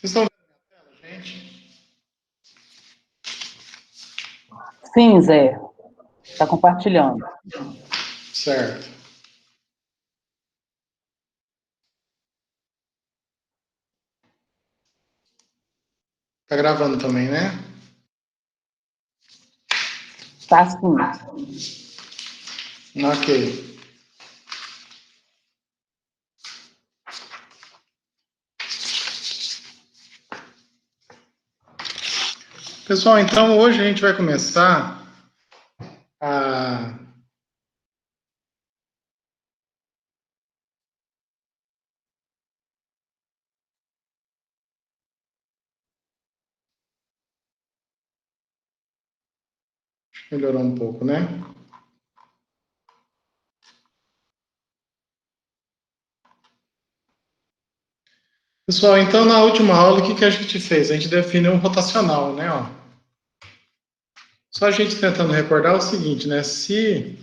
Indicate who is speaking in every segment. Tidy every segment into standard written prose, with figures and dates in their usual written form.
Speaker 1: Vocês estão vendo a tela, gente?
Speaker 2: Sim, Zé. Está compartilhando.
Speaker 1: Certo. Tá gravando também, né?
Speaker 2: Tá sim.
Speaker 1: Ok. Pessoal, então hoje a gente vai começar a melhorar um pouco, né? Pessoal, então na última aula, o que a gente fez? A gente definiu um rotacional, né? Ó. Só a gente tentando recordar o seguinte, né? Se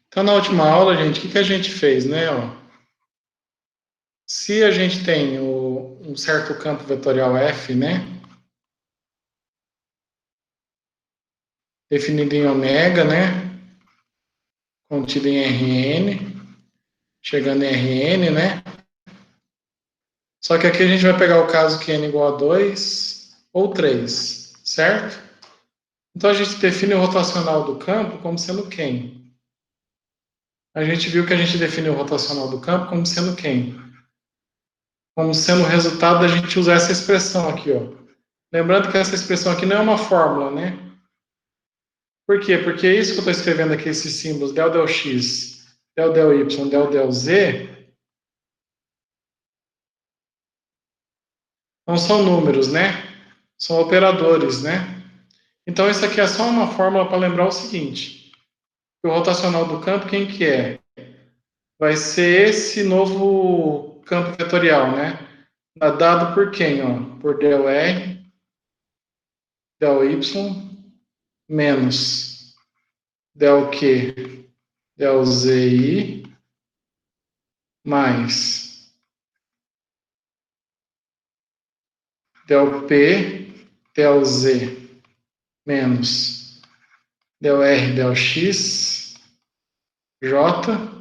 Speaker 1: Então, na última aula, gente, o que a gente fez, né? Ó, se a gente tem um certo campo vetorial F, né? Definido em ômega, né? Contido em Rn, chegando em Rn, né? Só que aqui a gente vai pegar o caso que n igual a 2 ou 3, certo? Então a gente define o rotacional do campo como sendo quem? A gente viu que a gente definiu o rotacional do campo como sendo quem? Como sendo o resultado da gente usar essa expressão aqui, ó. Lembrando que essa expressão aqui não é uma fórmula, né? Por quê? Porque isso que eu estou escrevendo aqui, esses símbolos, del x, del y, del z, não são números, né? São operadores, né? Então isso aqui é só uma fórmula para lembrar o seguinte: o rotacional do campo, quem que é? Vai ser esse novo campo vetorial, né? Dado por quem? Ó? Por del R, del Y, menos del Q, del ZI, mais del P, del Z, menos del R, del X, J,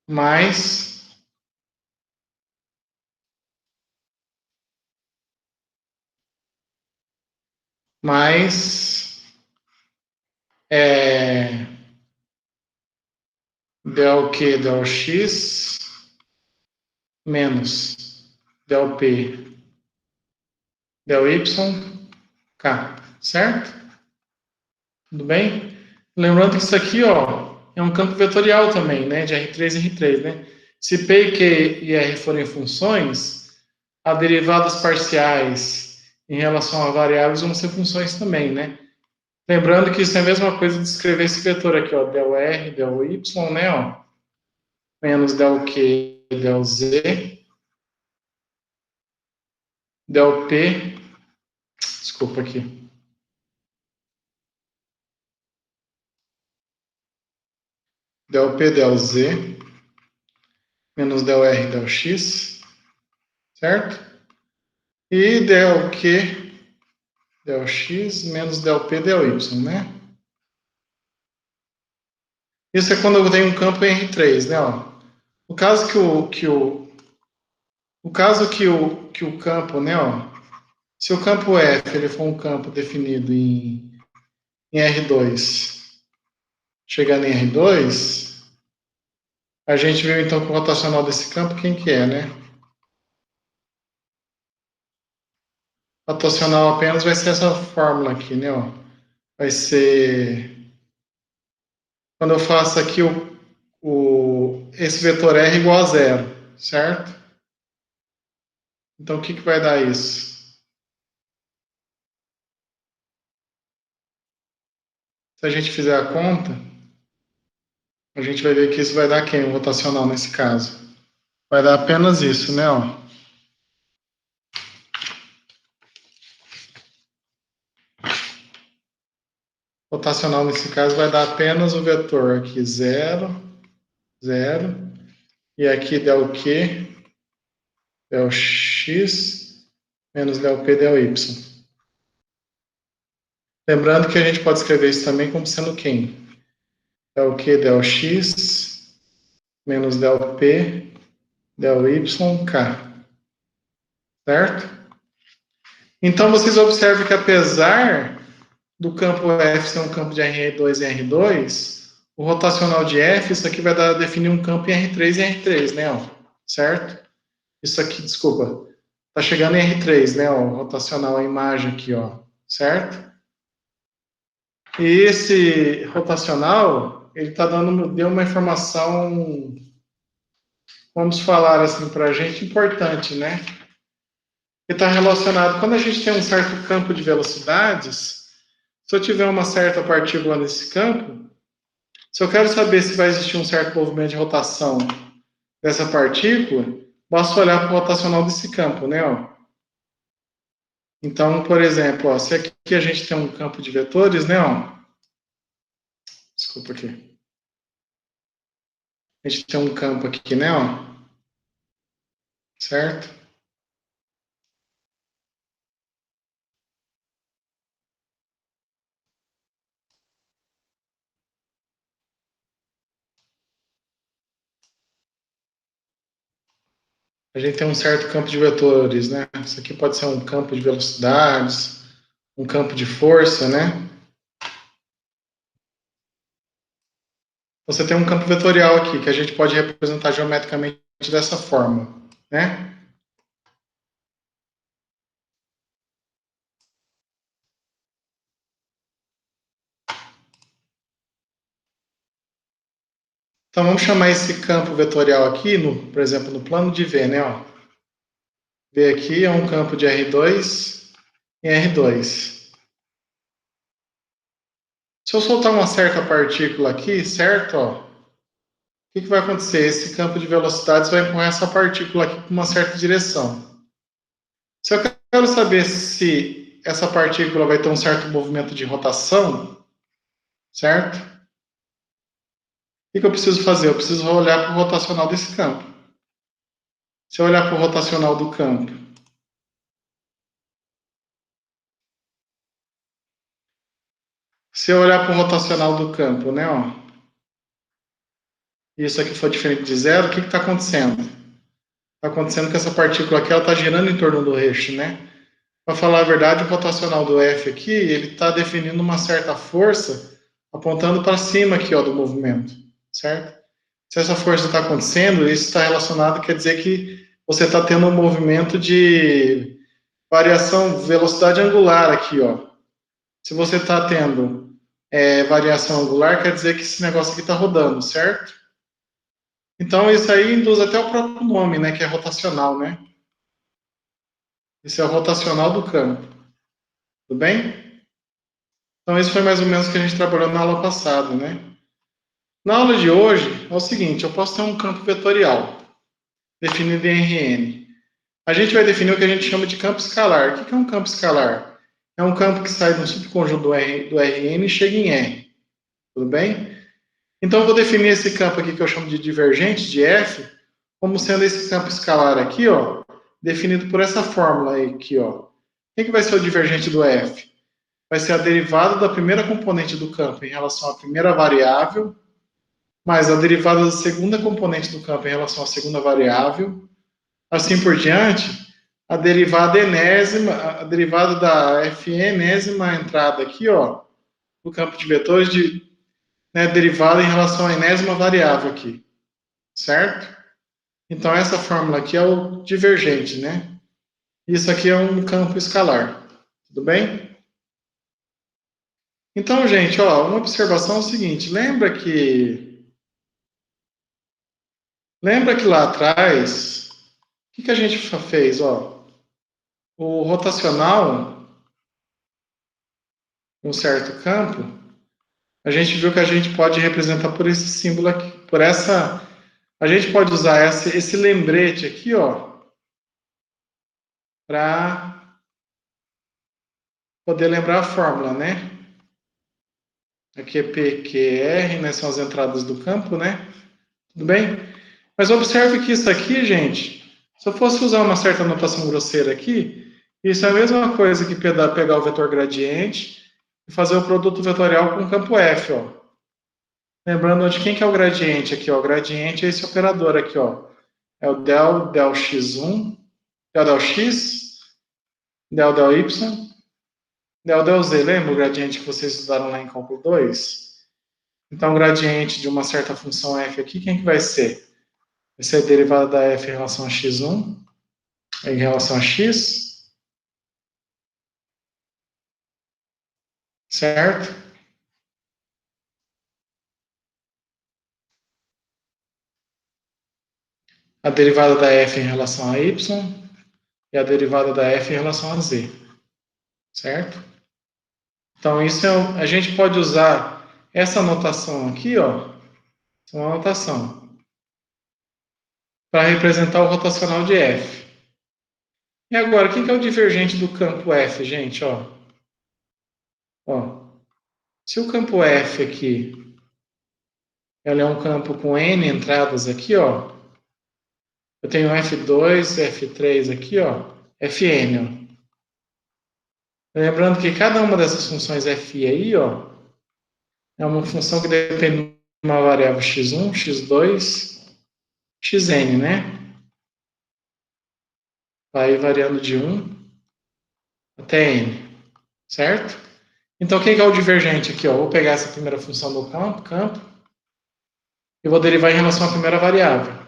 Speaker 1: mais é, del Q, del X, menos del P, del Y, K, certo? Tudo bem? Lembrando que isso aqui, ó, é um campo vetorial também, né, de R3 e R3, né? Se P, Q e R forem funções, as derivadas parciais em relação a variáveis vão ser funções também, né? Lembrando que isso é a mesma coisa de escrever esse vetor aqui, ó, del R, del Y, né, ó, menos del Q, del Z, del P, desculpa aqui, del P, del Z, menos del R, del X, certo? E del Q, del X, menos del P, del Y, né? Isso é quando eu tenho um campo em R3, né, ó. No caso que o campo, né, ó, se o campo F ele for um campo definido em R2, chegando em R2, a gente viu então que o rotacional desse campo, quem que é, né? O rotacional apenas vai ser essa fórmula aqui, né? Ó. Vai ser... Quando eu faço aqui esse vetor R igual a zero, certo? Então, o que vai dar isso? Se a gente fizer a conta, A gente vai ver que isso vai dar quem? O rotacional nesse caso. Vai dar apenas isso, né? Ó. Rotacional nesse caso vai dar apenas o vetor aqui, 0, 0. E aqui del Q, del X, menos del P, del Y. Lembrando que a gente pode escrever isso também como sendo quem? Del Q, del X, menos del P, del Y, K. Certo? Então, vocês observam que apesar do campo F ser um campo de R2 e R2, o rotacional de F, isso aqui vai definir um campo em R3 e R3, né? Ó, certo? Isso aqui, desculpa, tá chegando em R3, né? Ó, rotacional, a imagem aqui, ó, certo? E esse rotacional, ele tá deu uma informação, vamos falar assim, para a gente, importante, né? Que está relacionado, quando a gente tem um certo campo de velocidades, se eu tiver uma certa partícula nesse campo, se eu quero saber se vai existir um certo movimento de rotação dessa partícula, basta olhar para o rotacional desse campo, né? Ó. Então, por exemplo, ó, se aqui a gente tem um campo de vetores, né? Ó, desculpa aqui. A gente tem um campo aqui, né? Ó, certo? A gente tem um certo campo de vetores, né? Isso aqui pode ser um campo de velocidades, um campo de força, né? Você tem um campo vetorial aqui, que a gente pode representar geometricamente dessa forma, né? Então, vamos chamar esse campo vetorial aqui, por exemplo, no plano de V, né? Ó. V aqui é um campo de R2 em R2. Se eu soltar uma certa partícula aqui, certo? Ó, o que vai acontecer? Esse campo de velocidades vai empurrar essa partícula aqui para uma certa direção. Se eu quero saber se essa partícula vai ter um certo movimento de rotação, certo? O que eu preciso fazer? Eu preciso olhar para o rotacional desse campo. Se eu olhar para o rotacional do campo, se eu olhar para o rotacional do campo, né, ó, e isso aqui for diferente de zero, o que está acontecendo? Está acontecendo que essa partícula aqui está girando em torno do eixo, né? Para falar a verdade, o rotacional do F aqui, ele está definindo uma certa força apontando para cima aqui, ó, do movimento, certo? Se essa força está acontecendo, isso está relacionado, quer dizer que você está tendo um movimento de variação, velocidade angular aqui, ó. Se você está tendo variação angular, quer dizer que esse negócio aqui está rodando, certo? Então, isso aí induz até o próprio nome, né, que é rotacional, né? Esse é o rotacional do campo, tudo bem? Então, isso foi mais ou menos o que a gente trabalhou na aula passada, né? Na aula de hoje, é o seguinte, eu posso ter um campo vetorial, definido em Rn. A gente vai definir o que a gente chama de campo escalar. O que é um campo escalar? É um campo que sai do subconjunto do Rn e chega em R, tudo bem? Então, eu vou definir esse campo aqui que eu chamo de divergente, de F, como sendo esse campo escalar aqui, ó, definido por essa fórmula aí, aqui, ó. O que vai ser o divergente do F? Vai ser a derivada da primeira componente do campo em relação à primeira variável, mais a derivada da segunda componente do campo em relação à segunda variável, assim por diante, a derivada enésima, a derivada da F enésima entrada aqui, ó, do campo de vetores, derivada em relação à enésima variável aqui, certo? Então, essa fórmula aqui é o divergente, né? Isso aqui é um campo escalar, tudo bem? Então, gente, ó, uma observação é o seguinte, lembra que lá atrás, o que a gente fez, ó? O rotacional, em um certo campo, a gente viu que a gente pode representar por esse símbolo aqui, por essa... A gente pode usar esse lembrete aqui, ó, para poder lembrar a fórmula, né? Aqui é P, Q, R, né? São as entradas do campo, né? Tudo bem? Mas observe que isso aqui, gente, se eu fosse usar uma certa notação grosseira aqui, isso é a mesma coisa que pegar o vetor gradiente e fazer o produto vetorial com o campo F, ó. Lembrando de quem que é o gradiente aqui, ó. O gradiente é esse operador aqui, ó. É o del x1, del x, del y, del z. Lembra o gradiente que vocês estudaram lá em cálculo 2? Então, o gradiente de uma certa função f aqui, quem que vai ser? Vai ser a derivada da f em relação a x1, em relação a x, certo? A derivada da f em relação a y e a derivada da f em relação a z, certo? Então, isso a gente pode usar essa notação aqui, ó, é uma notação para representar o rotacional de f. E agora, quem que é o divergente do campo f, gente? Ó, se o campo f aqui ele é um campo com n entradas aqui, ó, eu tenho f2, f3 aqui, ó, fn, ó. Lembrando que cada uma dessas funções f aí, ó, é uma função que depende de uma variável x1, x2, xn, né? Vai variando de 1 até n, certo? Então, quem que é o divergente aqui? Ó? Vou pegar essa primeira função do campo, e vou derivar em relação à primeira variável.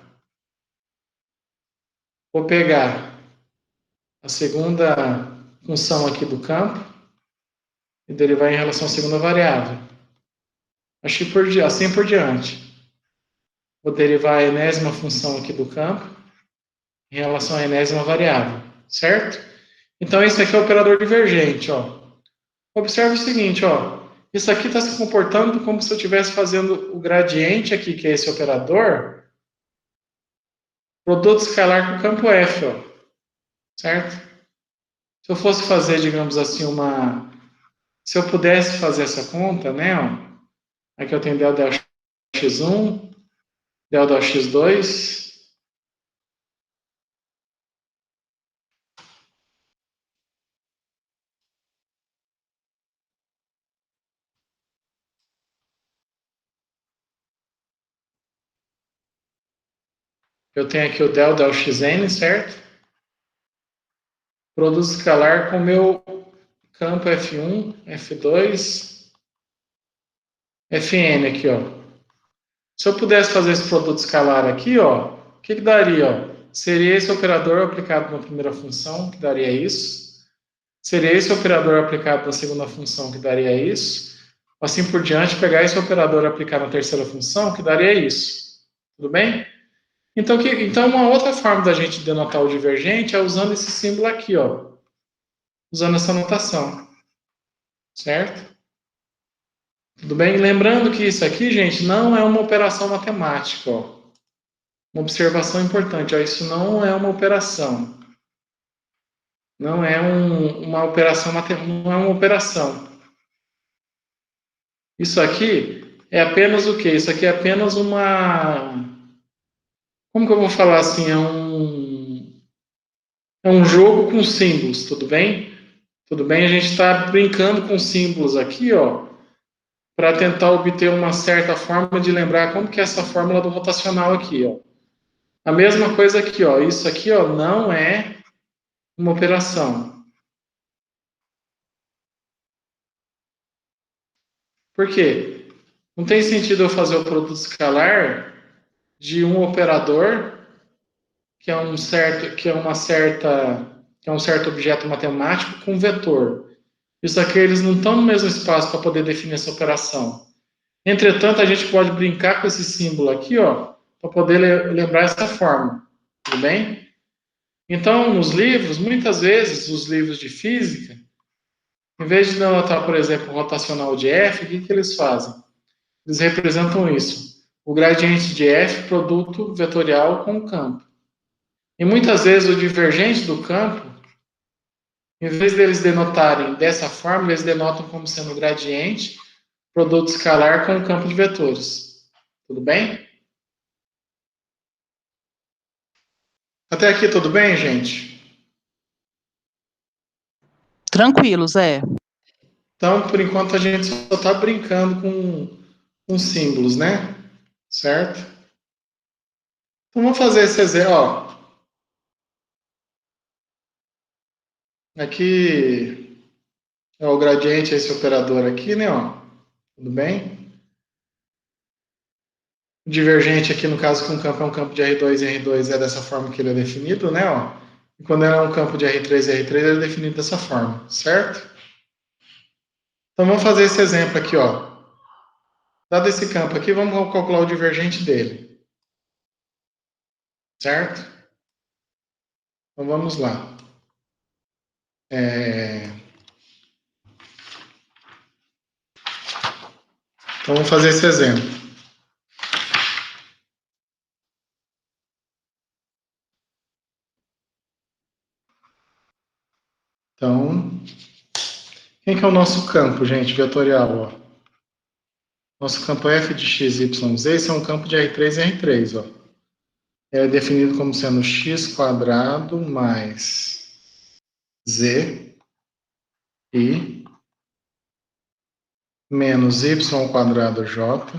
Speaker 1: Vou pegar a segunda função aqui do campo e derivar em relação à segunda variável. Assim por diante. Vou derivar a enésima função aqui do campo em relação à enésima variável, certo? Então, esse aqui é o operador divergente, ó. Observe o seguinte, ó. Isso aqui está se comportando como se eu estivesse fazendo o gradiente aqui, que é esse operador, produto escalar com o campo F, ó. Certo? Se eu fosse fazer, digamos assim, se eu pudesse fazer essa conta, né, ó. Aqui eu tenho del x1, del x2. Eu tenho aqui o del xn, certo? Produto escalar com o meu campo F1, F2, Fn aqui, ó. Se eu pudesse fazer esse produto escalar aqui, ó, o que daria? Ó? Seria esse operador aplicado na primeira função, que daria isso. Seria esse operador aplicado na segunda função, que daria isso. Assim por diante, pegar esse operador aplicado na terceira função, que daria isso. Tudo bem? Então, uma outra forma da gente denotar o divergente é usando esse símbolo aqui, ó. Usando essa notação. Certo? Tudo bem? Lembrando que isso aqui, gente, não é uma operação matemática, ó. Uma observação importante, ó, isso não é uma operação. Não é uma operação matemática, não é uma operação. Isso aqui é apenas o quê? Isso aqui é apenas uma... Como que eu vou falar assim? É um jogo com símbolos, tudo bem? Tudo bem? A gente está brincando com símbolos aqui, ó, para tentar obter uma certa forma de lembrar como que é essa fórmula do rotacional aqui, ó. A mesma coisa aqui, ó. Isso aqui, ó, não é uma operação. Por quê? Não tem sentido eu fazer o produto escalar de um operador que é um certo objeto matemático com vetor. Isso aqui eles não estão no mesmo espaço para poder definir essa operação. Entretanto, a gente pode brincar com esse símbolo aqui, ó, para poder lembrar essa forma. Tudo bem? Então, nos livros, muitas vezes, os livros de física, em vez de denotar, por exemplo, o rotacional de F, o que eles fazem? eles representam isso. O gradiente de f, produto vetorial com o campo. E muitas vezes o divergente do campo, em vez deles denotarem dessa forma, eles denotam como sendo gradiente, produto escalar com o campo de vetores. Tudo bem? Até aqui tudo bem, gente?
Speaker 2: Tranquilo, Zé.
Speaker 1: Então, por enquanto, a gente só está brincando com símbolos, né? Certo? Então, vamos fazer esse exemplo. Ó, aqui é o gradiente, esse operador aqui, né? Ó, tudo bem? O divergente aqui, no caso, que um campo é um campo de R2 e R2 é dessa forma que ele é definido, né? Ó. E quando ele é um campo de R3 e R3, ele é definido dessa forma, certo? Então, vamos fazer esse exemplo aqui, ó. Dado esse campo aqui, vamos calcular o divergente dele, certo? Então, vamos lá. Então, vamos fazer esse exemplo. Então, quem que é o nosso campo, gente, vetorial? Ó? Nosso campo f de x, y, z, esse é um campo de R3 e R3. Ó. É definido como sendo x quadrado mais z i menos y ao quadrado j,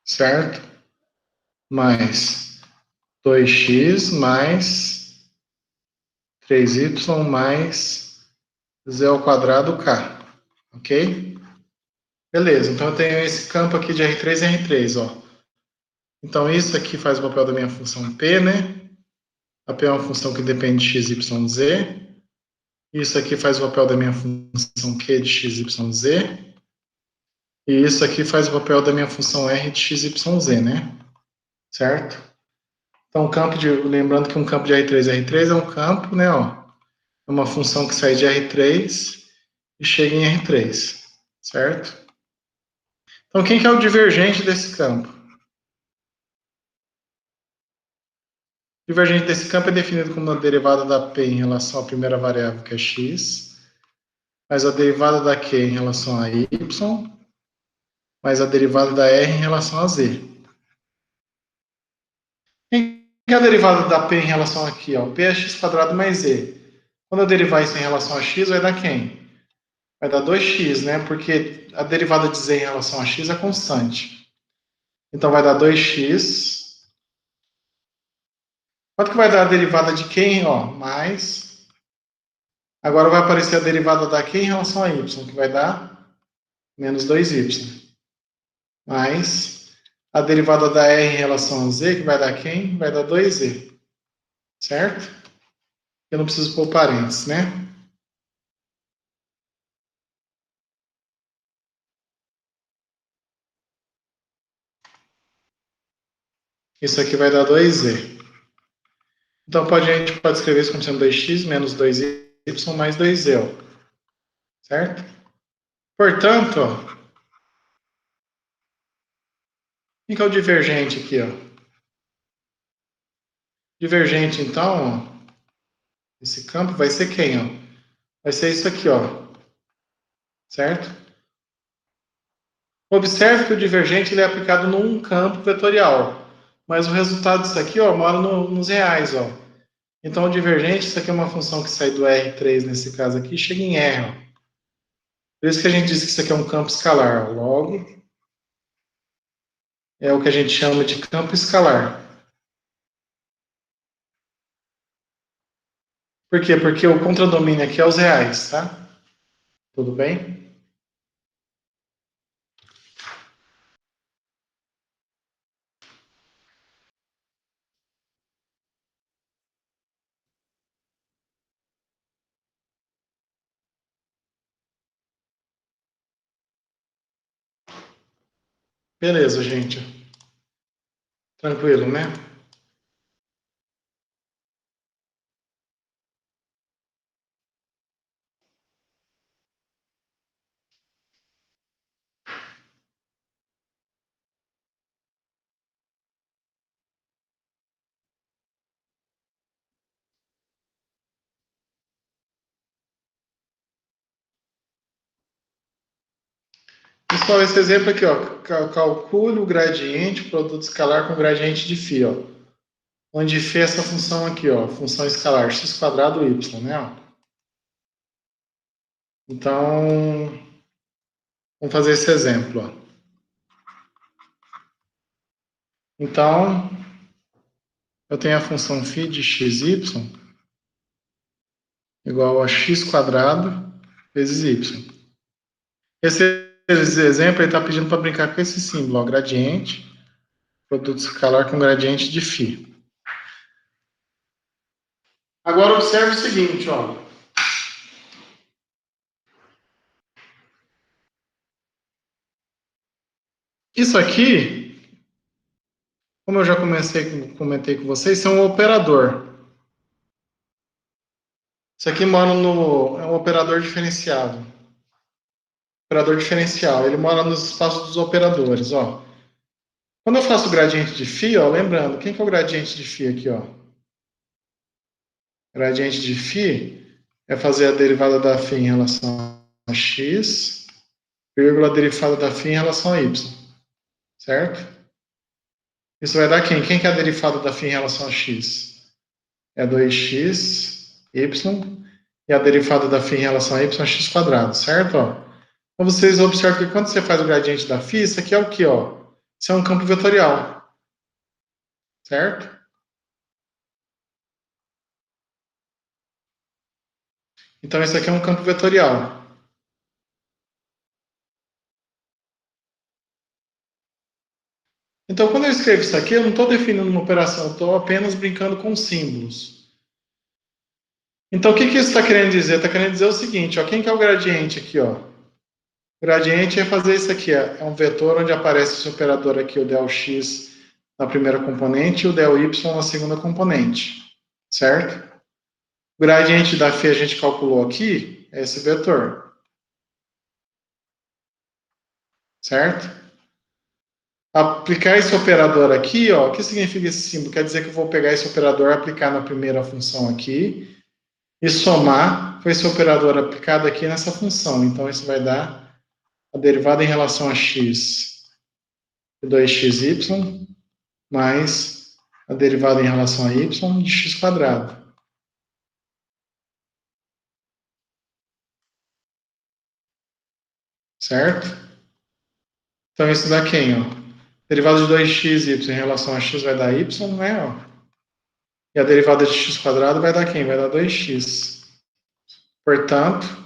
Speaker 1: certo? Mais 2x mais 3y mais z ao quadrado k, ok? Beleza, então eu tenho esse campo aqui de R3 e R3, ó. Então isso aqui faz o papel da minha função p, né? A p é uma função que depende de x, y, z. Isso aqui faz o papel da minha função q de x, y, z. E isso aqui faz o papel da minha função r de x, y, z, né? Certo? Então, lembrando que um campo de R3 R3 é um campo, né? Ó, é uma função que sai de R3 e chega em R3, certo? Então, quem que é o divergente desse campo? O divergente desse campo é definido como a derivada da p em relação à primeira variável, que é x, mais a derivada da q em relação a y, mais a derivada da r em relação a z. Quem que é a derivada da p em relação aqui? Ó? P é x quadrado mais z. Quando eu derivar isso em relação a x, vai dar quem? Vai dar 2x, né? Porque a derivada de z em relação a x é constante. Então vai dar 2x. Quanto que vai dar a derivada de quem? Ó, mais. Agora vai aparecer a derivada da q em relação a y, que vai dar menos 2y. Mais a derivada da r em relação a z, que vai dar quem? Vai dar 2z. Certo? Eu não preciso pôr parênteses, né? Isso aqui vai dar 2z. Então a gente pode escrever isso como sendo 2x menos 2y mais 2z. Ó. Certo? Portanto, ó, quem que é o divergente aqui? Ó? Divergente, então, ó, esse campo vai ser quem? Ó? Vai ser isso aqui, ó. Certo? Observe que o divergente ele é aplicado num campo vetorial, mas o resultado disso aqui ó, mora nos reais. Ó. Então, o divergente, isso aqui é uma função que sai do R3, nesse caso aqui, chega em R. Ó. Por isso que a gente diz que isso aqui é um campo escalar. Ó. Logo, é o que a gente chama de campo escalar. Por quê? Porque o contradomínio aqui é os reais, tá? Tudo bem? Beleza, gente. Tranquilo, né? Pessoal, esse exemplo aqui, ó, calcule o gradiente, produto escalar com gradiente de φ, ó. Onde φ é essa função aqui, ó, função escalar x quadrado y, né? Ó. Então, vamos fazer esse exemplo, ó. Então, eu tenho a função φ de xy igual a x quadrado vezes y. Esse exemplo ele está pedindo para brincar com esse símbolo, ó, gradiente, produto escalar com gradiente de φ. Agora observe o seguinte, ó. Isso aqui, como eu já comentei com vocês, isso é um operador. Isso aqui mora é um operador diferenciado. Operador diferencial, ele mora nos espaços dos operadores, ó. Quando eu faço o gradiente de φ, ó, lembrando, quem que é o gradiente de φ aqui, ó? Gradiente de φ é fazer a derivada da φ em relação a x, vírgula a derivada da φ em relação a y, certo? Isso vai dar quem? Quem que é a derivada da φ em relação a x? É 2x, y, e a derivada da φ em relação a y é x quadrado, certo? Ó, então vocês observam que quando você faz o gradiente da φ, isso aqui é o que, ó? Isso é um campo vetorial, certo? Então isso aqui é um campo vetorial. Então quando eu escrevo isso aqui, eu não estou definindo uma operação, eu estou apenas brincando com símbolos. Então o que isso está querendo dizer? Está querendo dizer o seguinte, ó, quem que é o gradiente aqui, ó? O gradiente é fazer isso aqui, ó, é um vetor onde aparece esse operador aqui, o del x na primeira componente e o del y na segunda componente, certo? O gradiente da φ a gente calculou aqui, é esse vetor, certo? Aplicar esse operador aqui, ó, o que significa esse símbolo? Quer dizer que eu vou pegar esse operador, aplicar na primeira função aqui e somar com esse operador aplicado aqui nessa função. Então, isso vai dar a derivada em relação a x de 2xy mais a derivada em relação a y de x quadrado. Certo? Então, isso dá quem, ó? Derivada de 2xy em relação a x vai dar y, né? Ó. E a derivada de x quadrado vai dar quem? Vai dar 2x. Portanto,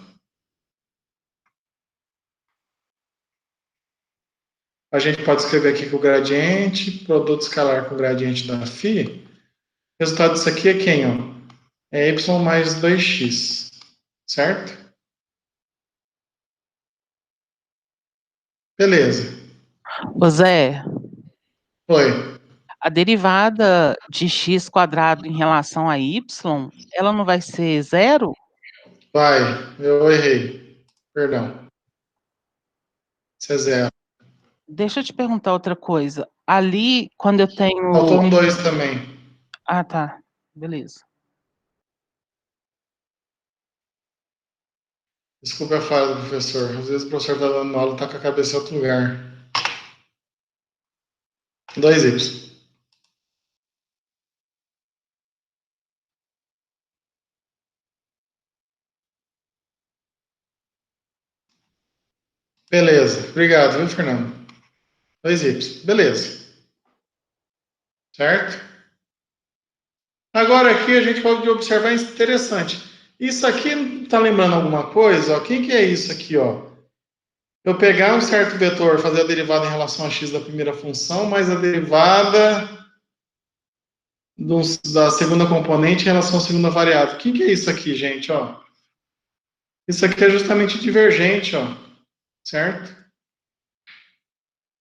Speaker 1: a gente pode escrever aqui que o gradiente, produto escalar com o gradiente da φ, o resultado disso aqui é quem, ó? É y mais 2x, certo? Beleza.
Speaker 2: Ô Zé,
Speaker 1: Oi.
Speaker 2: a derivada de x quadrado em relação a y, ela não vai ser zero?
Speaker 1: Vai, eu errei. Perdão. Isso é zero.
Speaker 2: Deixa eu te perguntar outra coisa. Ali, quando eu
Speaker 1: Faltou
Speaker 2: tenho.
Speaker 1: um 2 também.
Speaker 2: Ah, tá. Beleza.
Speaker 1: Desculpa a falha do professor. Às vezes o professor está dando aula e está com a cabeça em outro lugar. 2y. Beleza. Obrigado, viu, Fernando? 2y. Beleza. Certo? Agora aqui a gente pode observar interessante. Isso aqui está lembrando alguma coisa? Ó, quem que é isso aqui, ó? Eu pegar um certo vetor, fazer a derivada em relação a x da primeira função, mais a derivada da segunda componente em relação à segunda variável. O que é isso aqui, gente? Ó? Isso aqui é justamente divergente, ó, certo?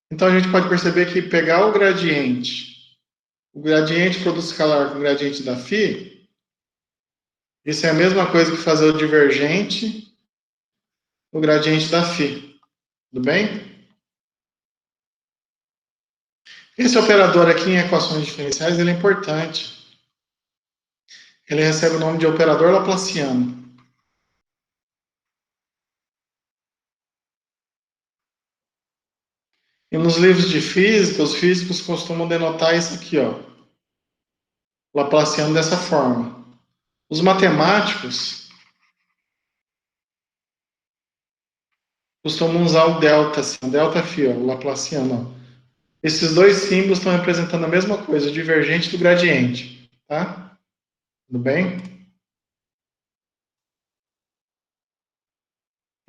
Speaker 1: Então a gente pode perceber que pegar o gradiente produto escalar com o gradiente da φ, isso é a mesma coisa que fazer o divergente o gradiente da φ. Tudo bem? Esse operador aqui em equações diferenciais ele é importante. Ele recebe o nome de operador laplaciano. E nos livros de física, os físicos costumam denotar isso aqui, ó, Laplaciano dessa forma. Os matemáticos costumam usar o delta, assim, o delta φ, ó, o Laplaciano. Ó. Esses dois símbolos estão representando a mesma coisa, o divergente do gradiente, tá? Tudo bem?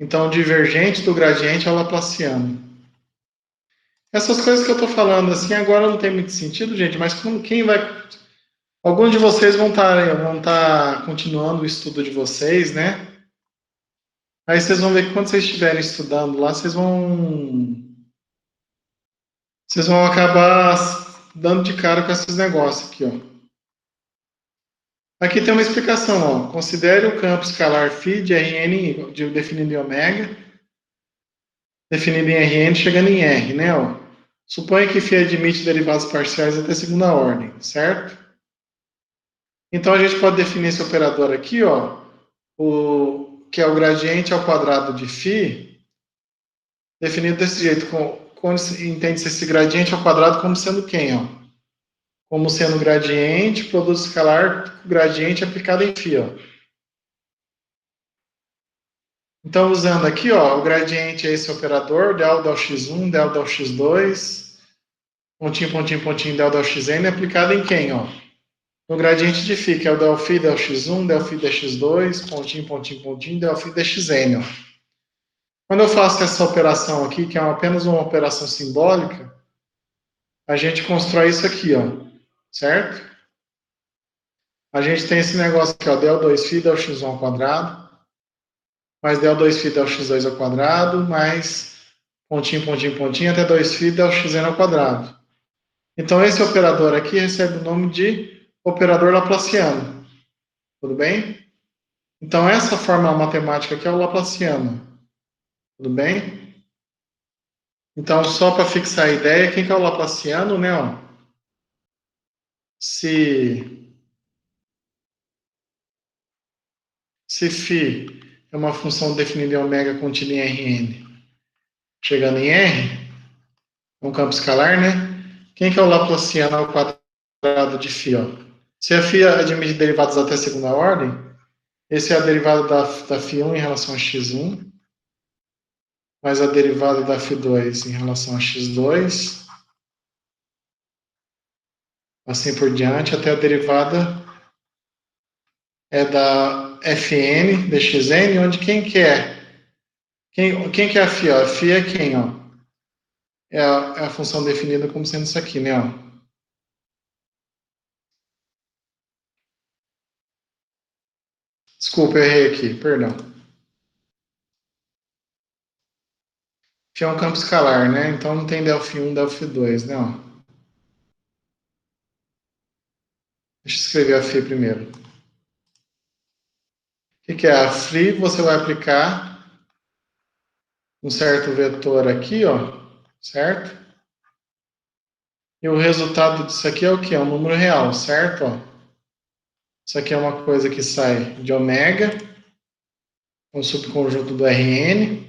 Speaker 1: Então, o divergente do gradiente é o Laplaciano. Essas coisas que eu estou falando assim agora não tem muito sentido, gente, mas como, quem vai. Alguns de vocês vão estar continuando o estudo de vocês, né? Aí vocês vão ver que quando vocês estiverem estudando lá, vocês vão acabar dando de cara com esses negócios aqui, ó. Aqui tem uma explicação, ó. Considere o campo escalar φ de Rn definido em ômega, definido em Rn chegando em R, né? Ó. Suponha que φ admite derivados parciais até segunda ordem, certo? Então a gente pode definir esse operador aqui, ó, que é o gradiente ao quadrado de φ, definido desse jeito, entende-se esse gradiente ao quadrado como sendo quem, ó? Como sendo gradiente, produto escalar, gradiente aplicado em φ, ó. Então, usando aqui, ó, o gradiente é esse operador, del x1, del x2, pontinho, pontinho, pontinho, del xn, aplicado em quem, ó? No gradiente de φ, que é o del φ, del x1, del φ, del x2, pontinho, pontinho, pontinho, del φ, del xn, ó. Quando eu faço essa operação aqui, que é apenas uma operação simbólica, a gente constrói isso aqui, ó, certo? A gente tem esse negócio aqui, ó, del 2φ, del x1 ao quadrado, mais del 2φ, del x2 ao quadrado, mais pontinho, pontinho, pontinho, até 2φ del xn ao quadrado. Então, esse operador aqui recebe o nome de operador laplaciano. Tudo bem? Então, essa fórmula matemática aqui é o laplaciano. Tudo bem? Então, só para fixar a ideia, quem que é o laplaciano, né? Ó, se, se φ é uma função definida em ômega contida em Rn, chegando em R, um campo escalar, né? Quem que é o laplaciano ao quadrado de φ? Ó? Se a φ admite derivados até segunda ordem, esse é a derivada da φ1 em relação a x1, mais a derivada da φ2 em relação a x2, assim por diante, até a derivada é da fn dxn, onde quem que é? Quem que é a φ? A φ é quem, ó? É a função definida como sendo isso aqui, né? Ó. Desculpa, eu errei aqui, perdão. Φ é um campo escalar, né? Então não tem ΔΦ1, ΔΦ2, né? Ó. Deixa eu escrever a φ primeiro. O que é a φ? Você vai aplicar um certo vetor aqui, ó, certo? E o resultado disso aqui é o quê? É um número real, certo? Ó. Isso aqui é uma coisa que sai de ômega, um subconjunto do Rn,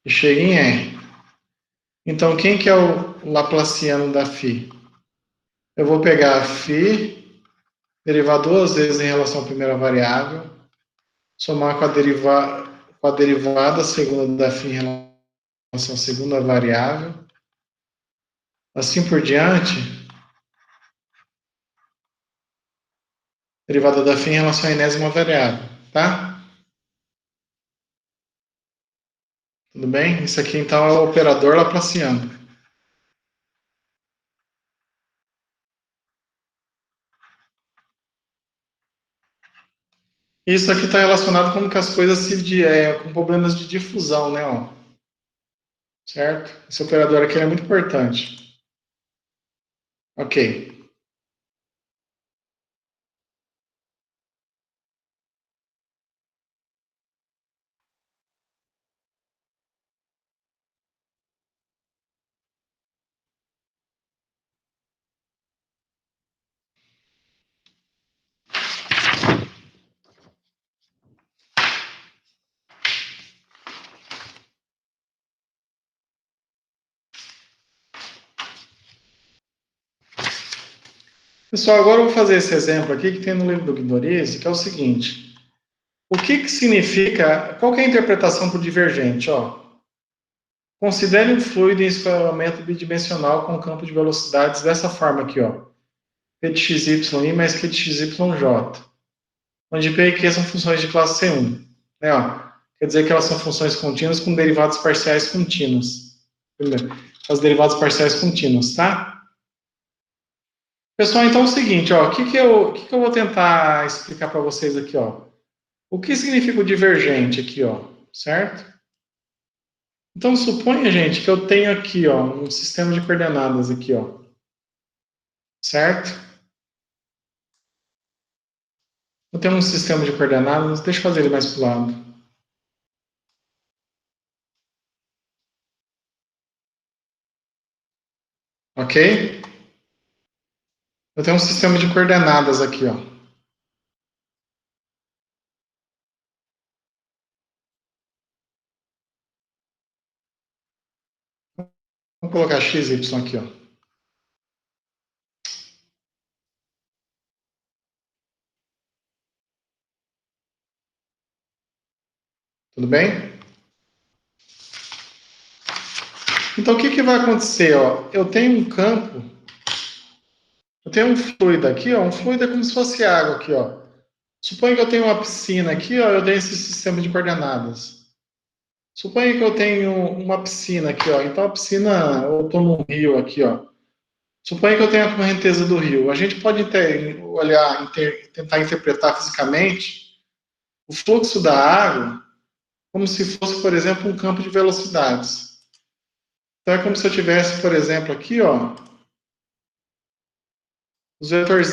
Speaker 1: e chega em R. Então, quem que é o laplaciano da φ? Eu vou pegar a φ, derivar duas vezes em relação à primeira variável, somar com a derivada segunda da φ em relação à segunda variável, assim por diante, derivada da φ em relação à enésima variável, tá? Tudo bem? Isso aqui então é o operador laplaciano. Isso aqui está relacionado com como que as coisas com problemas de difusão, né? Ó. Certo? Esse operador aqui é muito importante. Ok. Pessoal, agora eu vou fazer esse exemplo aqui que tem no livro do Guidorizzi, que é o seguinte. O que que significa, qual que é a interpretação para o divergente? Ó, considere um fluido em escoamento bidimensional com campo de velocidades dessa forma aqui, ó. P de xy mais Q de xyj, onde P e Q são funções de classe C1. Né, ó? Quer dizer que elas são funções contínuas com derivados parciais contínuos. Primeiro, as derivadas parciais contínuas, tá? Pessoal, então é o seguinte, ó, o que que eu vou tentar explicar para vocês aqui, ó? O que significa o divergente aqui, ó, certo? Então suponha, gente, que eu tenho aqui, ó, um sistema de coordenadas aqui, ó, certo? Eu tenho um sistema de coordenadas, deixa eu fazer ele mais para o lado. Ok? Eu tenho um sistema de coordenadas aqui, ó. Vamos colocar x, y aqui, ó. Tudo bem? Então, o que que vai acontecer, ó? Eu tenho um campo, eu tenho um fluido aqui, ó. Um fluido é como se fosse água aqui, ó. Suponha que eu tenho uma piscina aqui, ó. Eu tenho esse sistema de coordenadas. Suponha que eu tenho uma piscina aqui, ó. Então, a piscina, eu estou num rio aqui, ó. Suponha que eu tenho a correnteza do rio. A gente pode tentar interpretar fisicamente o fluxo da água como se fosse, por exemplo, um campo de velocidades. Então é como se eu tivesse, por exemplo, aqui, ó, os vetores,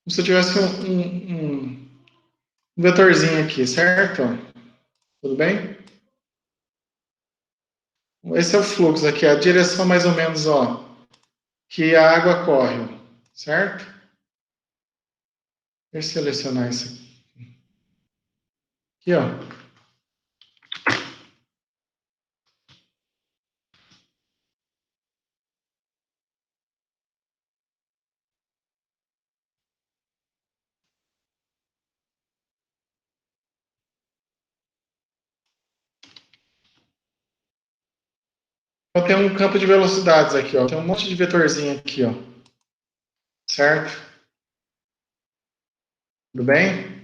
Speaker 1: como se eu tivesse um vetorzinho aqui, certo? Tudo bem? Esse é o fluxo aqui, a direção mais ou menos, ó, que a água corre, certo? Deixa eu selecionar isso aqui, ó. Eu tenho um campo de velocidades aqui, ó. Tem um monte de vetorzinho aqui, ó. Certo? Tudo bem?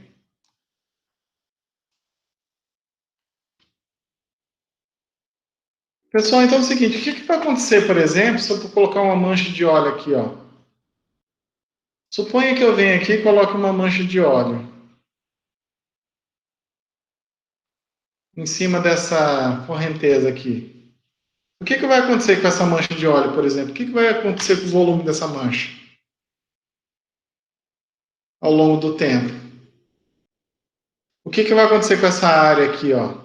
Speaker 1: Pessoal, então é o seguinte, o que que vai acontecer, por exemplo, se eu colocar uma mancha de óleo aqui, ó? Suponha que eu venha aqui e coloque uma mancha de óleo em cima dessa correnteza aqui. O que que vai acontecer com essa mancha de óleo, por exemplo? O que que vai acontecer com o volume dessa mancha ao longo do tempo? O que que vai acontecer com essa área aqui, ó?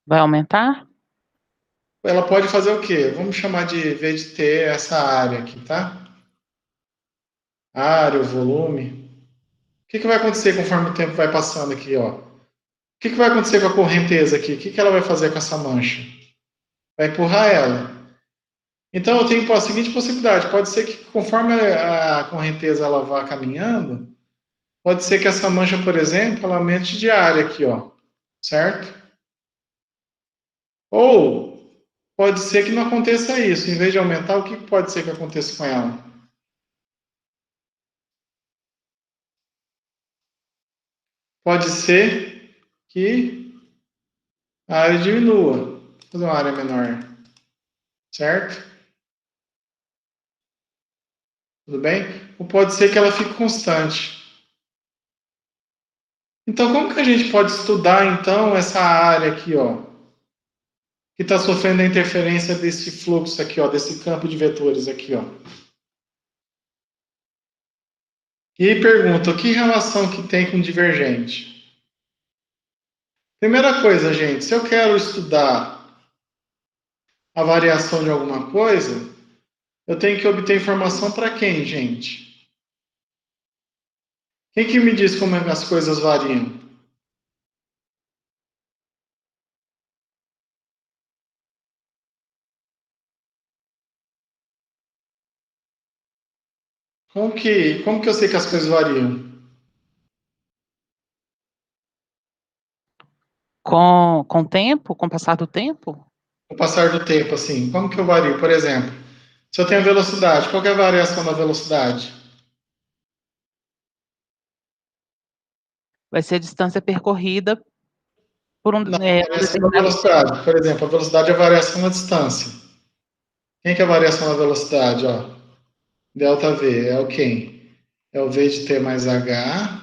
Speaker 2: Vai aumentar?
Speaker 1: Ela pode fazer o quê? Vamos chamar de, em vez de ter essa área aqui, tá? A área, o volume. O que que vai acontecer conforme o tempo vai passando aqui, ó? O que que vai acontecer com a correnteza aqui? O que que ela vai fazer com essa mancha? Vai empurrar ela. Então eu tenho a seguinte possibilidade: pode ser que conforme a correnteza ela vá caminhando, pode ser que essa mancha, por exemplo, ela aumente de área aqui, ó, certo? Ou pode ser que não aconteça isso. Em vez de aumentar, o que pode ser que aconteça com ela? Pode ser que a área diminua, vou fazer uma área menor, certo? Tudo bem? Ou pode ser que ela fique constante. Então, como que a gente pode estudar então essa área aqui, ó, que está sofrendo a interferência desse fluxo aqui, ó, desse campo de vetores aqui, ó? E aí pergunta, que relação que tem com divergente? Primeira coisa, gente, se eu quero estudar a variação de alguma coisa, eu tenho que obter informação para quem, gente? Quem que me diz como as coisas variam? Como que eu sei que as coisas variam?
Speaker 2: Com o tempo, com o passar do tempo,
Speaker 1: Com o passar do tempo, assim, como que eu vario? Por exemplo, se eu tenho velocidade, qual que é a variação da velocidade?
Speaker 2: vai ser a distância percorrida por
Speaker 1: Não, a
Speaker 2: um
Speaker 1: variação da
Speaker 2: determinado tempo.
Speaker 1: velocidade. Por exemplo, a velocidade é a variação da distância. Quem que é a variação da velocidade? Ó, delta V é o quem? É o V de T mais H,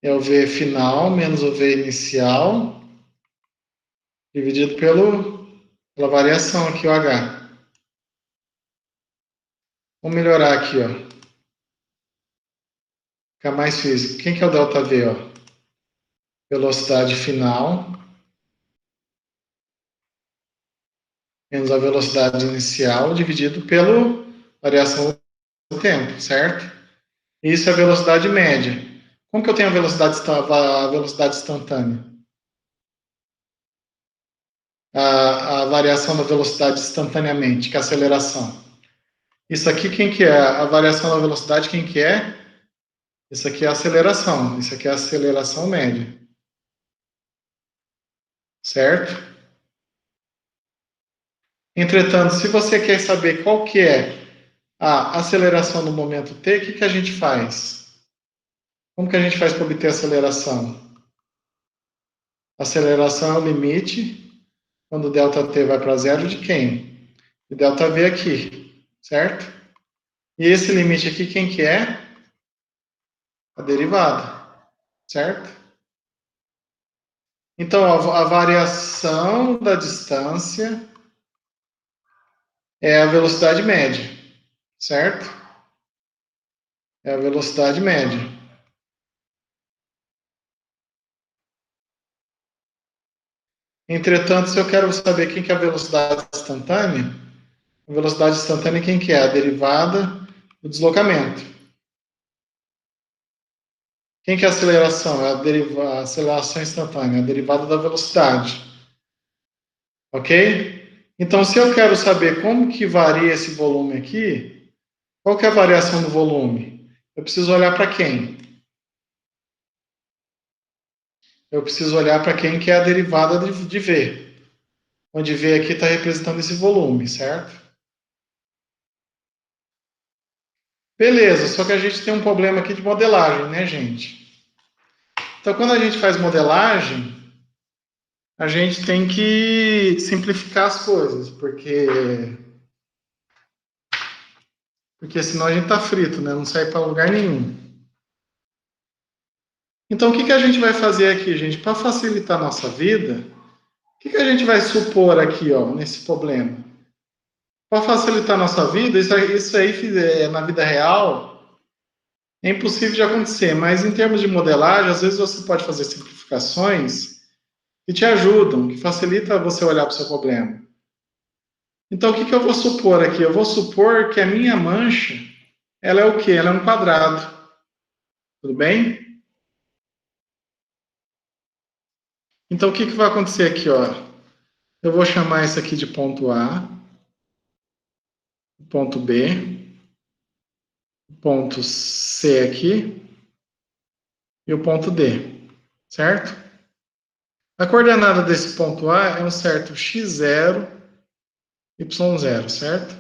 Speaker 1: é o V final menos o V inicial, dividido pela variação aqui, o H. Vamos melhorar aqui, ó. Ficar mais físico. Quem que é o delta V, ó? Velocidade final menos a velocidade inicial dividido pela variação do tempo, certo? Isso é a velocidade média. Como que eu tenho a velocidade instantânea? A variação da velocidade instantaneamente, que é a aceleração. Isso aqui, quem que é? A variação da velocidade, quem que é? Isso aqui é a aceleração. Isso aqui é a aceleração média. Certo? Entretanto, se você quer saber qual que é a aceleração no momento t, o que que a gente faz? Como que a gente faz para obter aceleração? Aceleração é o limite quando o ΔT vai para zero de quem? De ΔV aqui, certo? E esse limite aqui, quem que é? A derivada, certo? Então, a variação da distância é a velocidade média, certo? É a velocidade média. Entretanto, se eu quero saber quem que é a velocidade instantânea, a velocidade instantânea quem que é? A derivada do deslocamento. Quem que é a aceleração? É a aceleração instantânea, a derivada da velocidade. Ok? Então, se eu quero saber como que varia esse volume aqui, qual que é a variação do volume? Eu preciso olhar para quem? Eu preciso olhar para quem que é a derivada de V. Onde V aqui está representando esse volume, certo? Beleza, só que a gente tem um problema aqui de modelagem, né, gente? Então, quando a gente faz modelagem, a gente tem que simplificar as coisas, porque senão a gente tá frito, né? Não sai para lugar nenhum. Então, o que que a gente vai fazer aqui, gente? Para facilitar a nossa vida, o que que a gente vai supor aqui, ó, nesse problema? Para facilitar a nossa vida, isso aí na vida real é impossível de acontecer, mas em termos de modelagem, às vezes você pode fazer simplificações que te ajudam, que facilita você olhar para o seu problema. Então, o que que eu vou supor aqui? Eu vou supor que a minha mancha, ela é o quê? Ela é um quadrado. Tudo bem? Então, o que que vai acontecer aqui, ó? Eu vou chamar isso aqui de ponto A, ponto B, ponto C aqui e o ponto D, certo? A coordenada desse ponto A é um certo x0, y0, certo?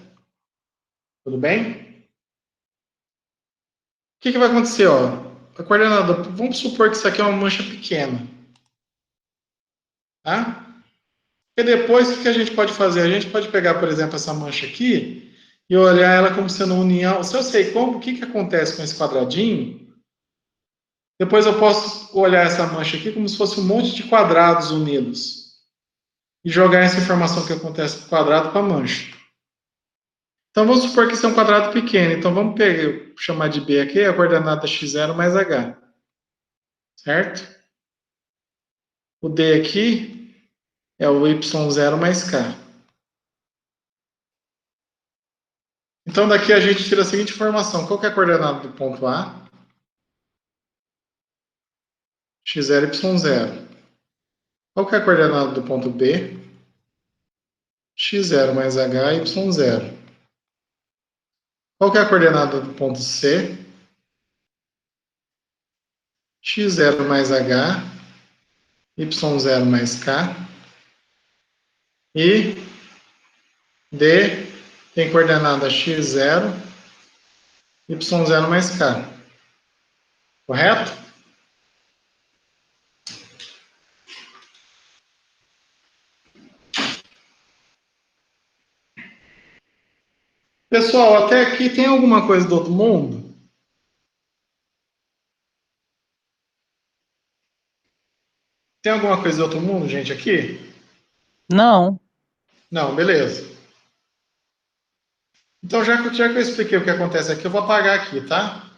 Speaker 1: Tudo bem? O que que vai acontecer, ó? A coordenada, vamos supor que isso aqui é uma mancha pequena, tá? E depois, o que a gente pode fazer? A gente pode pegar, por exemplo, essa mancha aqui e olhar ela como sendo união. Se eu sei como, o que que acontece com esse quadradinho, depois eu posso olhar essa mancha aqui como se fosse um monte de quadrados unidos e jogar essa informação que acontece com o quadrado para a mancha. Então vamos supor que isso é um quadrado pequeno. Então vamos pegar, chamar de B aqui a coordenada x0 mais h, certo? O D aqui é o y0 mais k. Então daqui a gente tira a seguinte informação. Qual que é a coordenada do ponto A? X0, y0. Qual que é a coordenada do ponto B? X0 mais h, y0. Qual que é a coordenada do ponto C? x0 mais h, y0 mais k, e D tem coordenada x0, y0 mais k. Correto? Pessoal, até aqui tem alguma coisa do outro mundo? Tem alguma coisa do outro mundo, gente, aqui?
Speaker 2: Não.
Speaker 1: Não, beleza. Então, já que eu expliquei o que acontece aqui, eu vou apagar aqui, tá?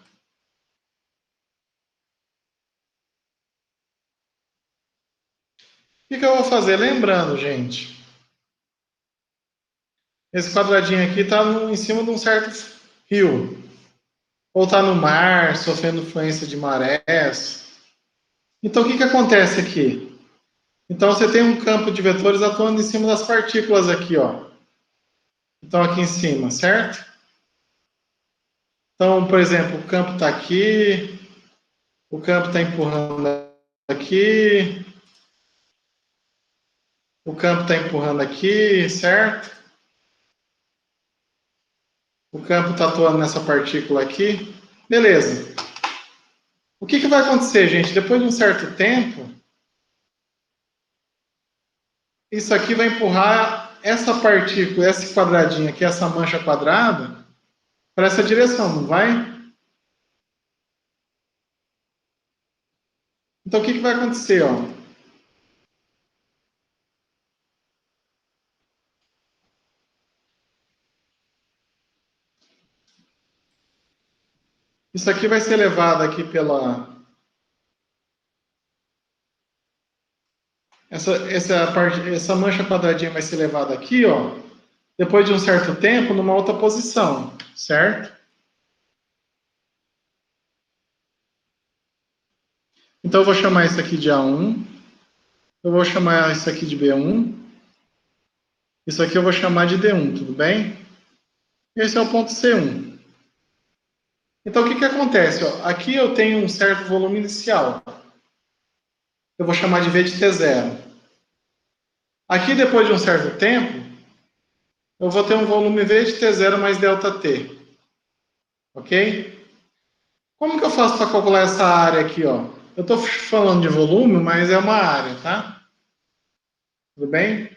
Speaker 1: O que eu vou fazer? Lembrando, gente, esse quadradinho aqui está em cima de um certo rio. Ou está no mar, sofrendo influência de marés. Então, o que acontece aqui? Então, você tem um campo de vetores atuando em cima das partículas aqui, ó. Então, aqui em cima, certo? Então, por exemplo, o campo está aqui, o campo está empurrando aqui, o campo está empurrando aqui, certo? O campo está atuando nessa partícula aqui. Beleza. O que vai acontecer, gente? Depois de um certo tempo, isso aqui vai empurrar essa partícula, esse quadradinho aqui, essa mancha quadrada, para essa direção, não vai? Então, o que vai acontecer, ó? Isso aqui vai ser levado aqui pela... Essa mancha quadradinha vai ser levada aqui, ó, depois de um certo tempo, numa outra posição, certo? Então, eu vou chamar isso aqui de A1, eu vou chamar isso aqui de B1, isso aqui eu vou chamar de D1, tudo bem? Esse é o ponto C1. Então, o que acontece? Ó? Aqui eu tenho um certo volume inicial. Eu vou chamar de V de T0. Aqui, depois de um certo tempo, eu vou ter um volume V de T0 mais ΔT. Ok? Como que eu faço para calcular essa área aqui, ó? Eu estou falando de volume, mas é uma área, tá? Tudo bem?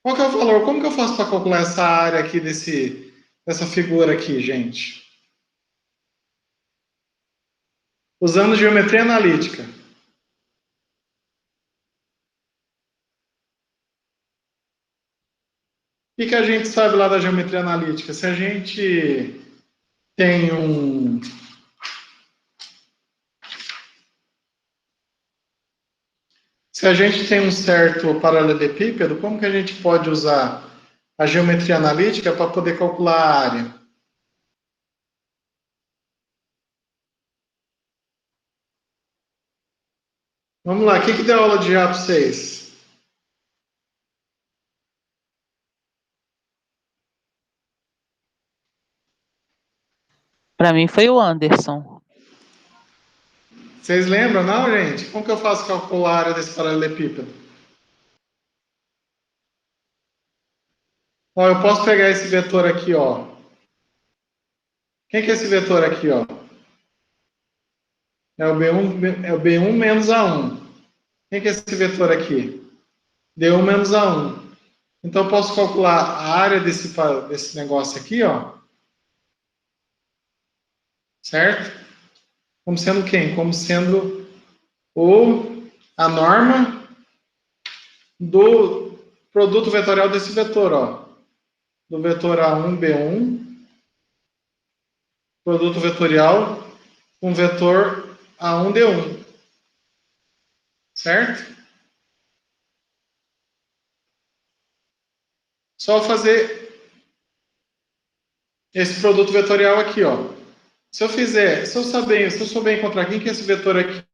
Speaker 1: Qual que é o valor? Como que eu faço para calcular essa área aqui dessa figura aqui, gente? Usando geometria analítica. O que a gente sabe lá da geometria analítica? Se a gente tem um... Se a gente tem um certo paralelepípedo, como que a gente pode usar a geometria analítica para poder calcular a área? Vamos lá, o que deu aula de IA para vocês?
Speaker 2: Para mim foi o Anderson.
Speaker 1: Vocês lembram, não, gente? Como que eu faço calcular a área desse paralelepípedo? Ó, eu posso pegar esse vetor aqui, ó. Quem que é esse vetor aqui, ó? É o B1 menos A1. Quem que é esse vetor aqui? D1 menos A1. Então, eu posso calcular a área desse negócio aqui, ó. Certo? Como sendo quem? Como sendo a norma do produto vetorial desse vetor, ó. Do vetor A1, B1, produto vetorial com vetor A1, D1. Certo? Só fazer esse produto vetorial aqui, ó. Se eu souber encontrar quem que é esse vetor aqui,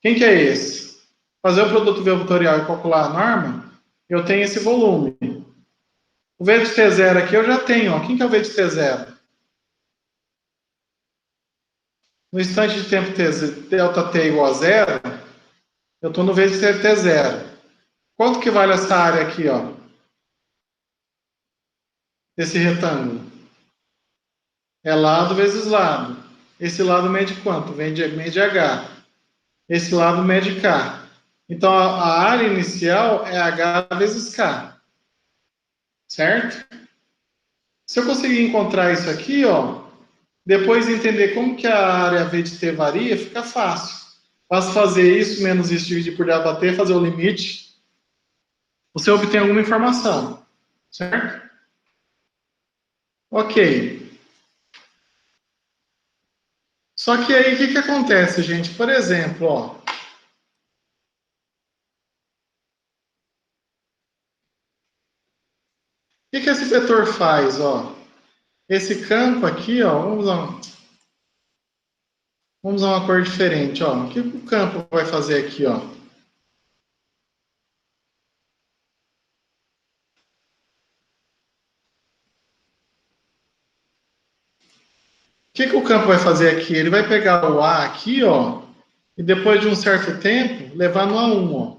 Speaker 1: quem que é esse? Fazer o produto vetorial e calcular a norma, eu tenho esse volume. O V de T0 aqui eu já tenho, ó. Quem que é o V de T0? no instante de tempo t, ΔT igual a zero, eu estou no vezes t zero. Quanto que vale essa área aqui, ó? Esse retângulo? É lado vezes lado. Esse lado mede quanto? Mede H. Esse lado mede K. Então, a área inicial é H vezes K. Certo? Se eu conseguir encontrar isso aqui, ó, depois entender como que a área V de T varia, fica fácil. Basta fazer isso menos isso dividir por ΔT, fazer o limite. Você obtém alguma informação. Certo? Ok. Só que aí, o que acontece, gente? Por exemplo, ó, o que esse vetor faz, ó? Esse campo aqui, ó, vamos usar uma cor diferente, ó. O que o campo vai fazer aqui, ó? O que o campo vai fazer aqui? Ele vai pegar o A aqui, ó, e depois de um certo tempo, levar no A1, ó.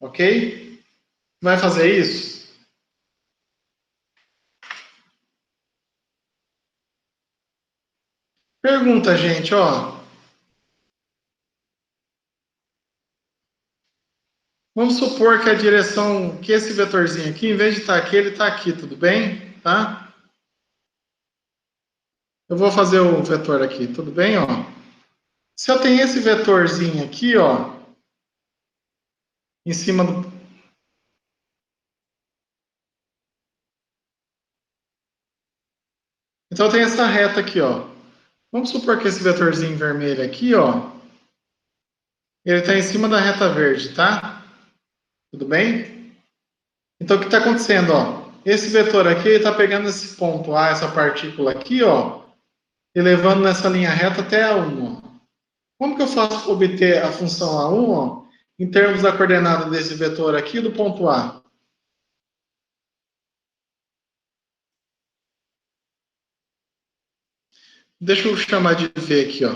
Speaker 1: Ok? Vai fazer isso? Pergunta, gente, ó. Vamos supor que a direção, que esse vetorzinho aqui, em vez de estar aqui, ele está aqui, tudo bem? Tá? Eu vou fazer o vetor aqui, tudo bem, ó? Se eu tenho esse vetorzinho aqui, ó, em cima do... Então eu tenho essa reta aqui, ó. Vamos supor que esse vetorzinho vermelho aqui, ó, ele está em cima da reta verde, tá? Tudo bem? Então o que está acontecendo, ó? Esse vetor aqui está pegando esse ponto A, essa partícula aqui, ó, e levando nessa linha reta até A1, ó. Como que eu faço para obter a função A1, ó, em termos da coordenada desse vetor aqui do ponto A? Deixa eu chamar de V aqui, ó.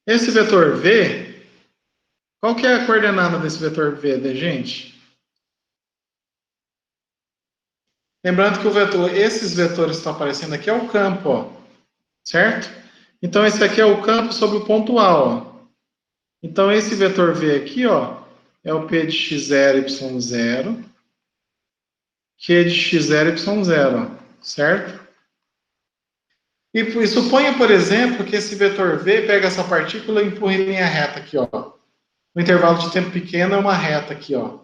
Speaker 1: Esse vetor V, qual que é a coordenada desse vetor V, né, gente? Lembrando que o vetor, esses vetores que estão aparecendo aqui é o campo, ó, certo? Então esse aqui é o campo sobre o ponto A, ó. Então esse vetor V aqui, ó, é o P de x0, y0, Q de x0, y0, ó, certo? E suponha, por exemplo, que esse vetor V pega essa partícula e empurra em linha reta aqui, ó. O intervalo de tempo pequeno é uma reta aqui, ó.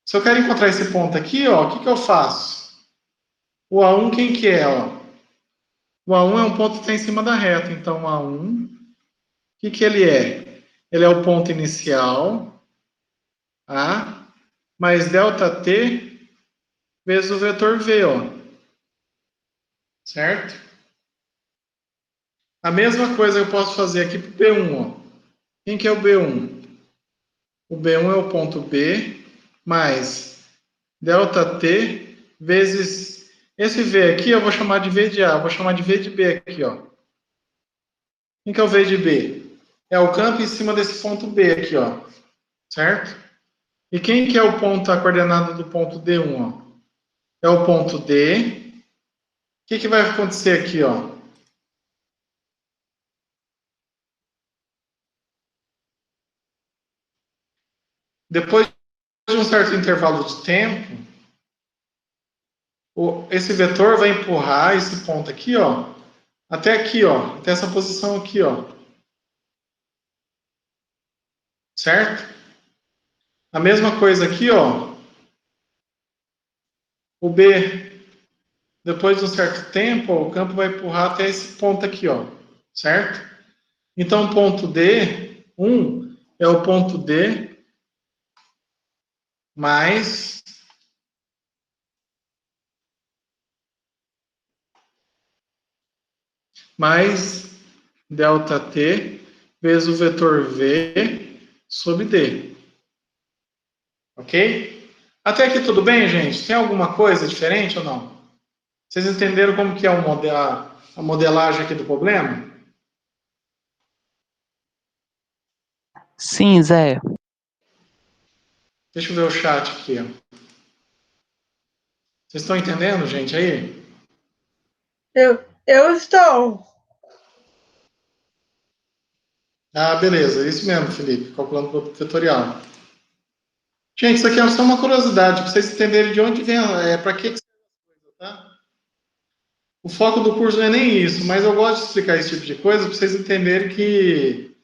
Speaker 1: Se eu quero encontrar esse ponto aqui, ó, o que eu faço? O A1 quem que é, ó? O A1 é um ponto que está em cima da reta, então o A1, o que ele é? Ele é o ponto inicial, A, mais ΔT vezes o vetor V, ó. Certo? A mesma coisa eu posso fazer aqui para o B1, ó. Quem que é o B1? O B1 é o ponto B mais ΔT vezes... Esse V aqui eu vou chamar de V de A, vou chamar de V de B aqui, ó. Quem que é o V de B? É o campo em cima desse ponto B aqui, ó. Certo? E quem que é o ponto, a coordenada do ponto D1, ó? É o ponto D. O que vai acontecer aqui, ó? Depois de um certo intervalo de tempo, esse vetor vai empurrar esse ponto aqui, ó, aqui, ó, até essa posição aqui, ó. Certo? A mesma coisa aqui, ó. O B, depois de um certo tempo, ó, o campo vai empurrar até esse ponto aqui, ó. Certo? Então, o ponto D1 é o ponto D mais ΔT vezes o vetor V sobre D. Ok? Até aqui tudo bem, gente? Tem alguma coisa diferente ou não? Vocês entenderam como que é o modelo, a modelagem aqui do problema?
Speaker 2: Sim, Zé.
Speaker 1: Deixa eu ver o chat aqui. Ó. Vocês estão entendendo, gente, aí?
Speaker 3: Eu estou.
Speaker 1: Ah, beleza. Isso mesmo, Felipe. Calculando o produto vetorial. Gente, isso aqui é só uma curiosidade, para vocês entenderem de onde vem, para que serve a coisa, tá? O foco do curso não é nem isso, mas eu gosto de explicar esse tipo de coisa para vocês entenderem que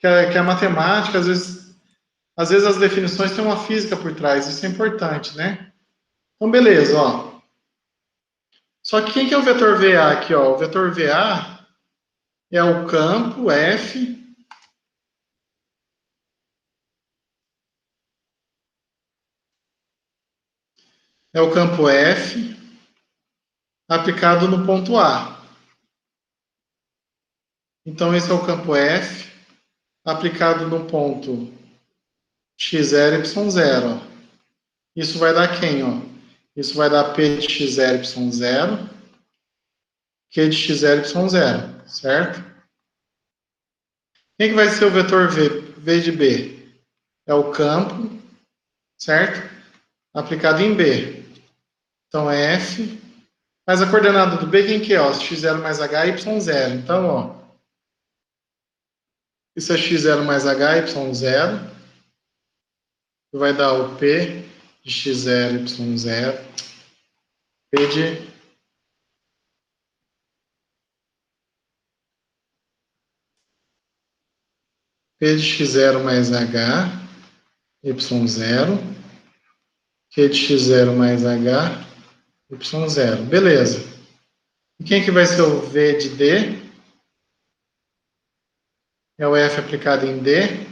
Speaker 1: a matemática, às vezes as definições têm uma física por trás, isso é importante, né? Então, beleza, ó. Só que quem que é o vetor VA aqui, ó? O vetor VA é o campo F aplicado no ponto A. Então, esse é o campo F aplicado no ponto x0, y0. Isso vai dar quem, ó? Isso vai dar P de x0, y0, Q de x0, y0, certo? Quem que vai ser o vetor V? V de B é o campo, certo? Aplicado em B. Então, é F. Mas a coordenada do B, quem que é? Ó, x0 mais h, y0. Então, ó, isso é x0 mais h, y0. Vai dar o P de x0, y0. P de x0 mais h, y0. Q de x0 mais h, y0. Beleza. E quem que vai ser o V de D? É o F aplicado em D.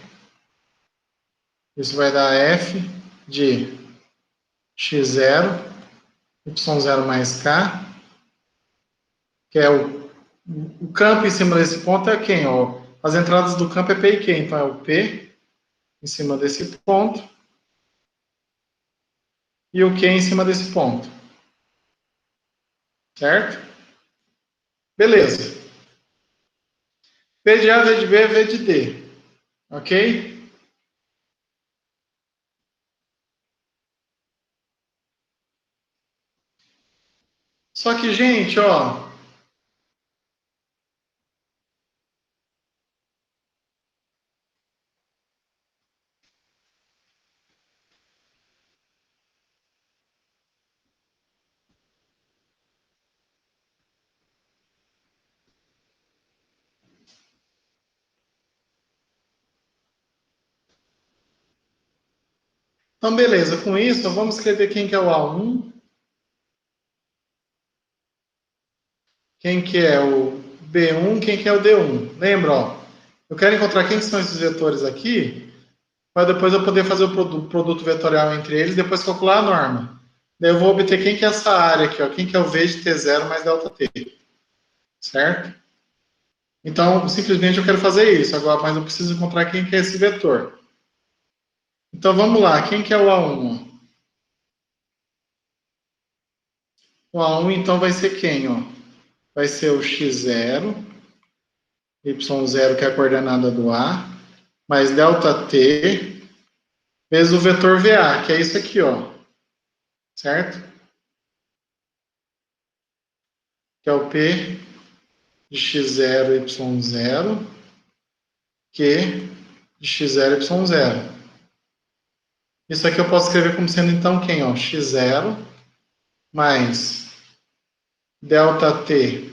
Speaker 1: Isso vai dar F de x0, y0 mais k, que é o campo em cima desse ponto é quem? Ó, as entradas do campo é P e Q, então é o P em cima desse ponto e o Q em cima desse ponto. Certo? Beleza. P de A, V de B, V de D. Ok? Só que, gente, ó, então beleza, com isso, vamos escrever quem que é o A1, quem que é o B1, quem que é o D1. Lembra, ó, eu quero encontrar quem são esses vetores aqui, para depois eu poder fazer o produto vetorial entre eles, depois calcular a norma. Daí eu vou obter quem que é essa área aqui, ó, quem que é o V de T0 mais delta T, certo? Então, simplesmente eu quero fazer isso agora, mas eu preciso encontrar quem que é esse vetor. Então, vamos lá, quem que é o A1? O A1, então, vai ser quem, ó? Vai ser o x0, y0, que é a coordenada do A, mais ΔT, vezes o vetor VA, que é isso aqui, ó. Certo? Que é o P de x0, y0, Q de x0, y0. Isso aqui eu posso escrever como sendo, então, quem, ó? x0 mais ΔT,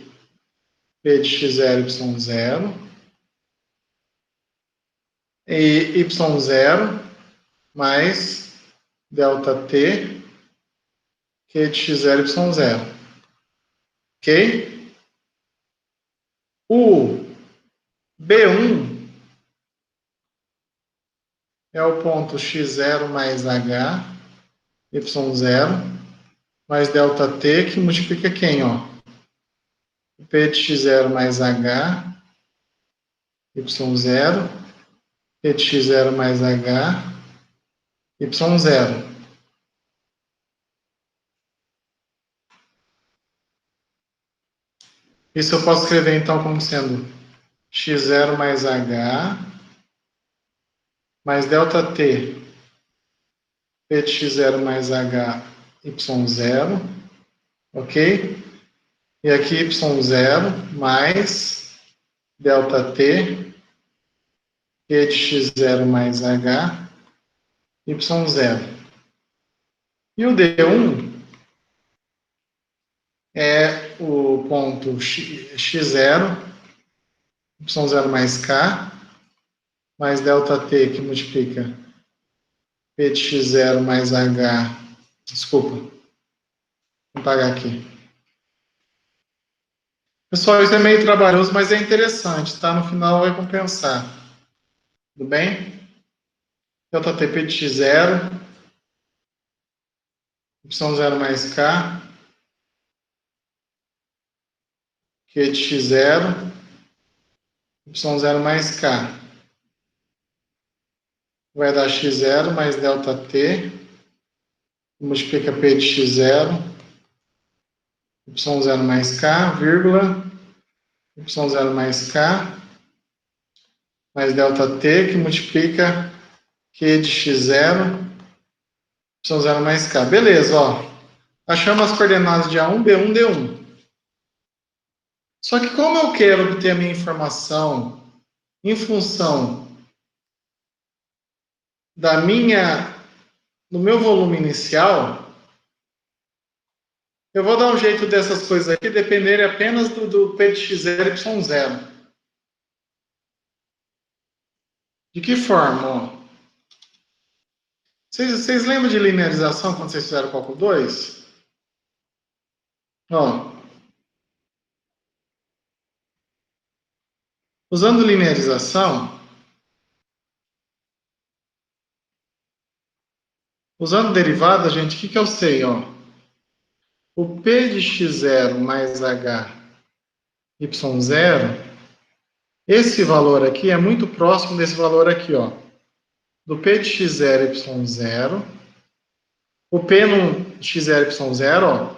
Speaker 1: P de x0, y0, e y0 mais ΔT, Q de x0, y0. Ok? O B1 é o ponto x0 mais h, y0, mais ΔT, que multiplica quem? Ó? P de x0 mais h, y0, P de x0 mais h, y0. Isso eu posso escrever, então, como sendo x0 mais h mais ΔT, P de x0 mais h, y0, ok? E aqui y0 mais ΔT, P de x0 mais h, y0. E o D1 é o ponto x0, y0 mais k, mais ΔT que multiplica P de x0 mais h, desculpa, vou apagar aqui. Pessoal, isso é meio trabalhoso, mas é interessante, tá? No final vai compensar. Tudo bem? ΔT P de x0, y0 mais k, Q de x0, y0 mais k. Vai dar x0 mais ΔT, multiplica P de x0, y0 mais k, vírgula, y0 mais k, mais ΔT, que multiplica Q de x0, y0 mais k. Beleza, ó. Achamos as coordenadas de A1, B1, D1. Só que como eu quero obter a minha informação em função do meu volume inicial, eu vou dar um jeito dessas coisas aqui dependerem apenas do P de x0 e y0. De que forma? Ó? Vocês lembram de linearização quando vocês fizeram o cálculo 2? Ó, usando linearização, usando derivada, gente, o que eu sei? Ó? O P de x0 mais h y0, esse valor aqui é muito próximo desse valor aqui, ó, do P de x0 y0. O P no x0 y0, ó,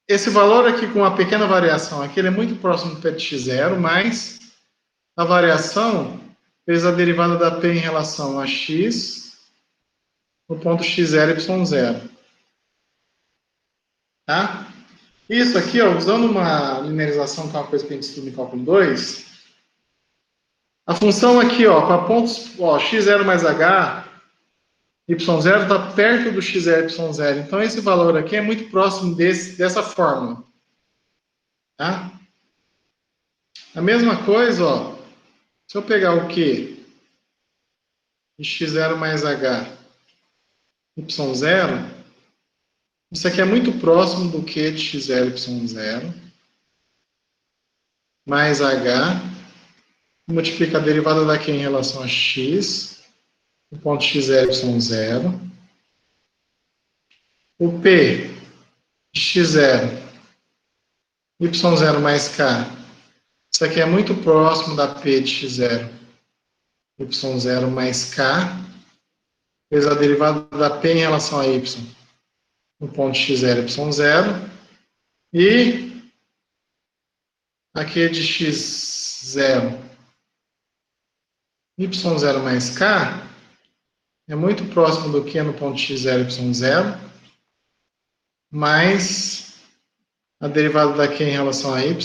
Speaker 1: esse valor aqui com uma pequena variação aqui, ele é muito próximo do P de x0, mas a variação fez a derivada da P em relação a x no ponto x0 y0. Tá? Isso aqui, ó, usando uma linearização, que é uma coisa que a gente estuda em cálculo 2, a função aqui, ó, com a pontos, ó, x0 mais h, y0 está perto do x0 y0. Então, esse valor aqui é muito próximo dessa fórmula. Tá? A mesma coisa, ó, se eu pegar o Q de x0 mais h, y0, isso aqui é muito próximo do Q de x0 y0, mais h, multiplica a derivada daqui em relação a x, o ponto x0 y0. O P de x0, y0 mais k, isso aqui é muito próximo da P de x0, y0 mais k, fez a derivada da P em relação a y, no ponto x0, y0, e aqui é de x0, y0 mais k, é muito próximo do que no ponto x0, y0, mais a derivada daqui em relação a y,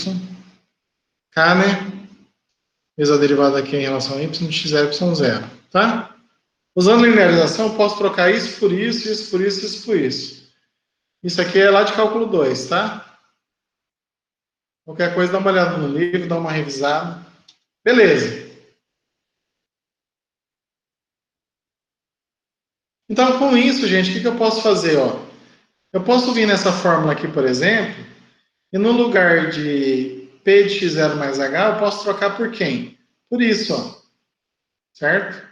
Speaker 1: k, né? Fez a derivada aqui em relação a y de x0, y0, tá? Usando linearização, eu posso trocar isso por isso, isso por isso, isso por isso. Isso aqui é lá de cálculo 2, tá? Qualquer coisa, dá uma olhada no livro, dá uma revisada. Beleza. Então, com isso, gente, o que eu posso fazer? Ó? Eu posso vir nessa fórmula aqui, por exemplo, e no lugar de P de x0 mais h, eu posso trocar por quem? Por isso, ó. Certo?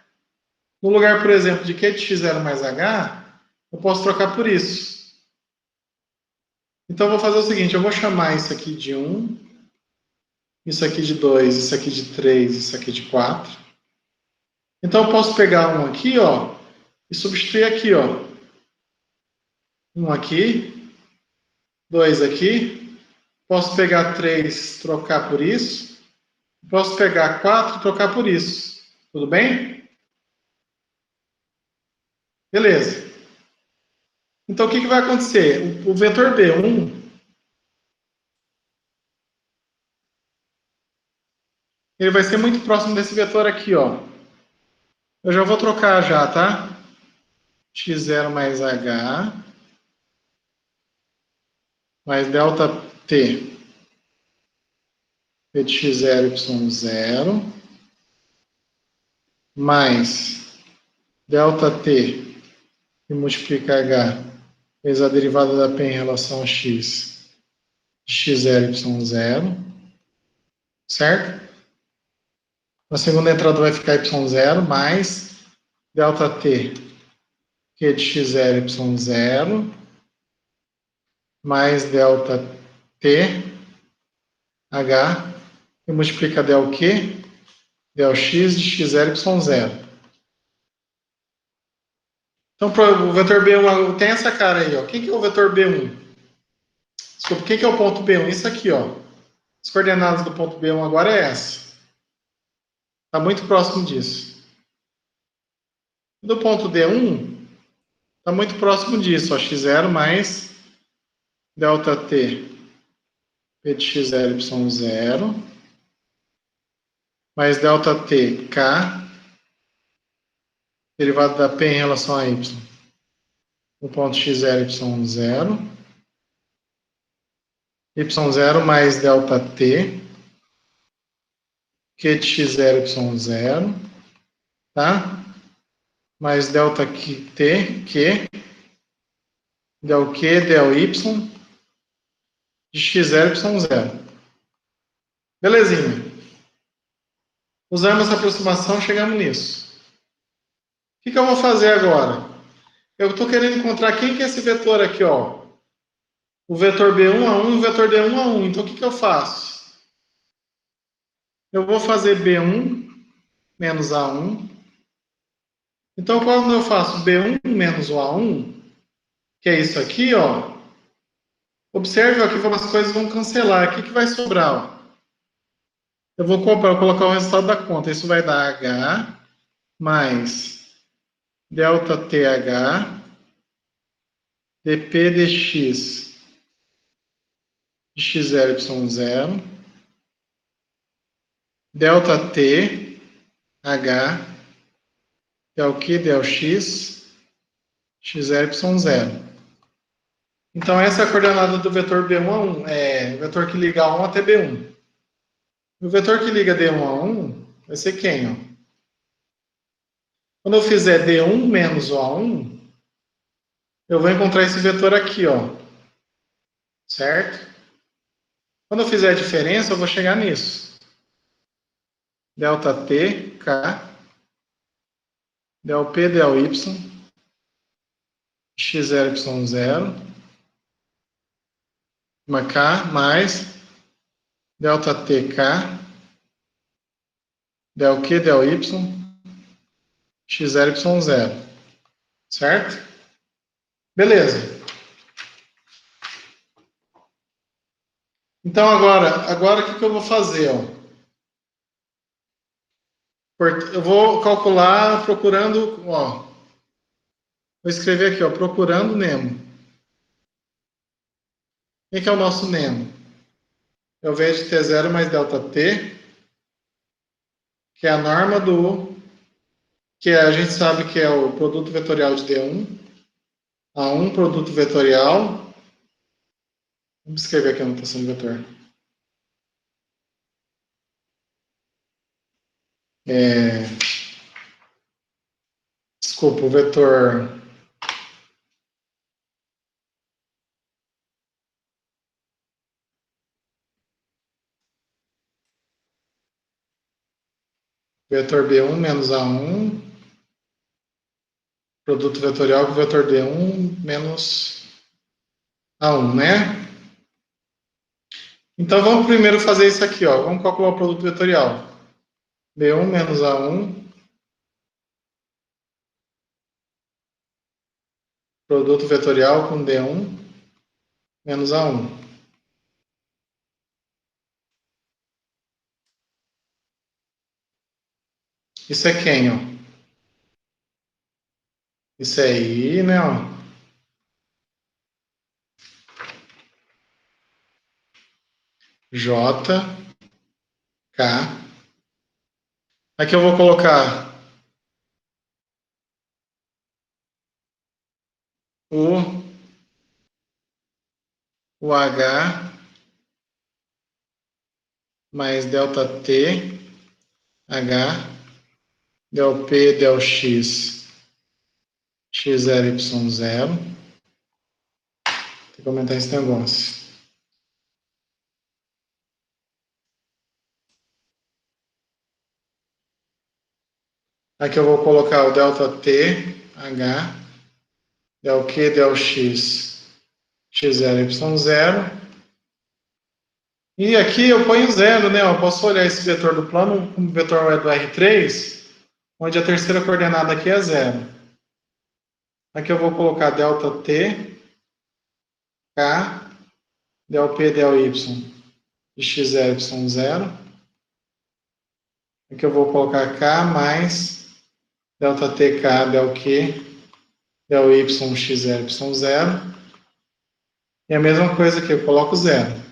Speaker 1: No lugar, por exemplo, de Q de x0 mais h, eu posso trocar por isso. Então, eu vou fazer o seguinte, eu vou chamar isso aqui de 1, isso aqui de 2, isso aqui de 3, isso aqui de 4. Então, eu posso pegar um aqui, ó, e substituir aqui, ó. Um aqui, 2 aqui, Posso pegar 3, trocar por isso. Posso pegar 4 e trocar por isso. Tudo bem? Beleza. Então, o que vai acontecer? O vetor B1, ele vai ser muito próximo desse vetor aqui, ó. Eu já vou trocar já, tá? X0 mais H mais delta T. P de X0, Y0 mais delta T que multiplica H vezes a derivada da P em relação a X de X0, Y0, certo? Na segunda entrada vai ficar Y0 mais delta T que de X0, Y0 mais delta T H que multiplica del Q del X de X0, Y0. Então, o vetor B1 tem essa cara aí, ó. Quem que é o vetor B1? Desculpa, quem que é o ponto B1? Isso aqui, ó. As coordenadas do ponto B1 agora é essa. Está muito próximo disso. Do ponto D1, está muito próximo disso, ó. X0 mais delta T P de X0, Y0 mais delta T K derivado da P em relação a Y. No ponto X0, Y0 Y0 mais delta T Q de X0, Y0, tá? Mais delta T, Q, del Q, del Y, de X0, Y0. Belezinha. Usando essa aproximação, chegamos nisso. O que eu vou fazer agora? Eu estou querendo encontrar quem que é esse vetor aqui, ó. O vetor B1A1 e o vetor D1A1. Então, o que eu faço? Eu vou fazer B1 menos A1. Então, quando eu faço B1 menos o A1, que é isso aqui, ó. Observe ó, que as coisas vão cancelar. O que vai sobrar? Ó? Eu vou colocar o resultado da conta. Isso vai dar H mais delta TH dp dx de x0, y0 delta T H del Q del x x0, y0. Então, essa é a coordenada do vetor B1 a 1. É o vetor que liga A1 até B1. O vetor que liga D1 a 1 vai ser quem? Ó? Quando eu fizer D1 menos o A1, eu vou encontrar esse vetor aqui, ó. Certo? Quando eu fizer a diferença, eu vou chegar nisso. Delta T, K, del P, del Y, x0, y0, uma K, mais delta TK, del Q, del Y, x0, y0. Certo? Beleza. Então, agora o que eu vou fazer? Ó? Eu vou calcular procurando, ó. Vou escrever aqui, ó, procurando Nemo. Quem que é o nosso Nemo? É o V de T0 mais delta T, que é a norma que a gente sabe que é o produto vetorial de D1, A1 produto vetorial. Vamos escrever aqui a notação de vetor. Desculpa, o vetor B1 menos A1, produto vetorial com o vetor D1 menos A1, né? Então vamos primeiro fazer isso aqui, ó. Vamos calcular o produto vetorial. B1 menos A1, produto vetorial com D1 menos A1. Isso é quem, ó? Isso é I, né, ó? J, K. Aqui eu vou colocar o H mais delta T, H, del P, del X, X0, Y0. Tem que aumentar esse negócio. Aqui eu vou colocar o delta T, H, del Q, del X, X0, Y0. E aqui eu ponho zero, né? Eu posso olhar esse vetor do plano como vetor é do R3, onde a terceira coordenada aqui é zero. Aqui eu vou colocar delta T, K, del P, del Y, de X0, Y0. Aqui eu vou colocar K mais delta TK, del Q, del Y, X0, Y0. E a mesma coisa aqui, eu coloco zero.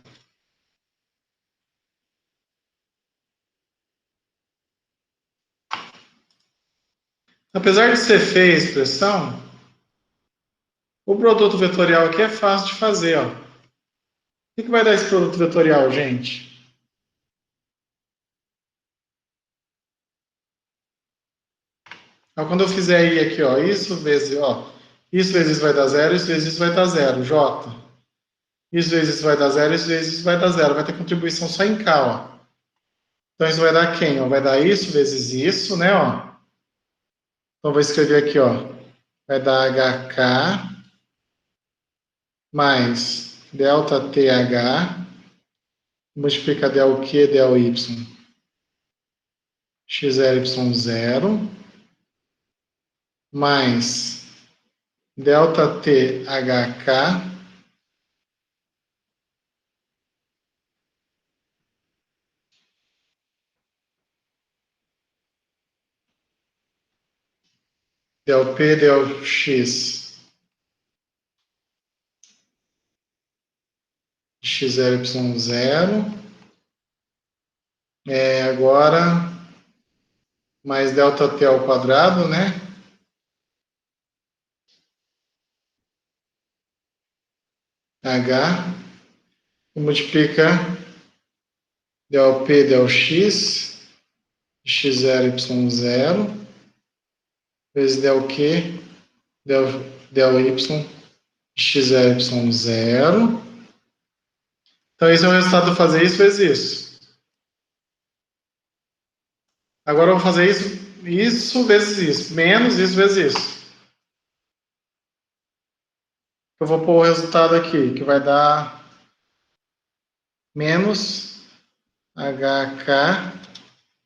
Speaker 1: Apesar de ser feia a expressão, o produto vetorial aqui é fácil de fazer, ó. O que vai dar esse produto vetorial, gente? Então, quando eu fizer I aqui, ó, isso vezes vai dar zero, isso vezes isso vai dar zero, J. Isso vezes isso vai dar zero, isso vezes isso vai dar zero. Vai ter contribuição só em K, ó. Então, isso vai dar quem? Ó? Vai dar isso vezes isso, né, ó. Então, vou escrever aqui, ó. Vai dar HK mais delta TH multiplica del Q, del Y, X0, Y0, mais delta THK del P, del X, X0, Y0. Agora, mais delta T ao quadrado, né? H, e multiplica del P, del X, X0, Y0, vezes del Q, del Y, X0, Y0. Então, esse é o resultado de fazer isso vezes isso. Agora, eu vou fazer isso vezes isso, menos isso vezes isso. Eu vou pôr o resultado aqui, que vai dar menos HK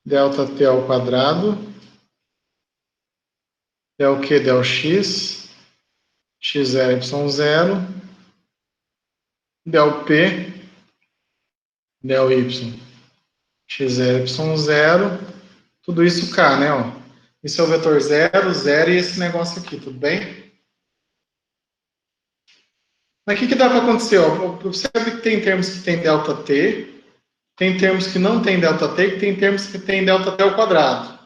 Speaker 1: delta T ao quadrado, del Q, del X, X0, Y0, del P, del Y, X0, Y0, tudo isso K, né? Ó. Isso é o vetor 0, 0 e esse negócio aqui, tudo bem? Mas o que dá para acontecer? Ó? Observe que tem termos que tem delta T, tem termos que não tem delta T e tem termos que tem delta T ao quadrado.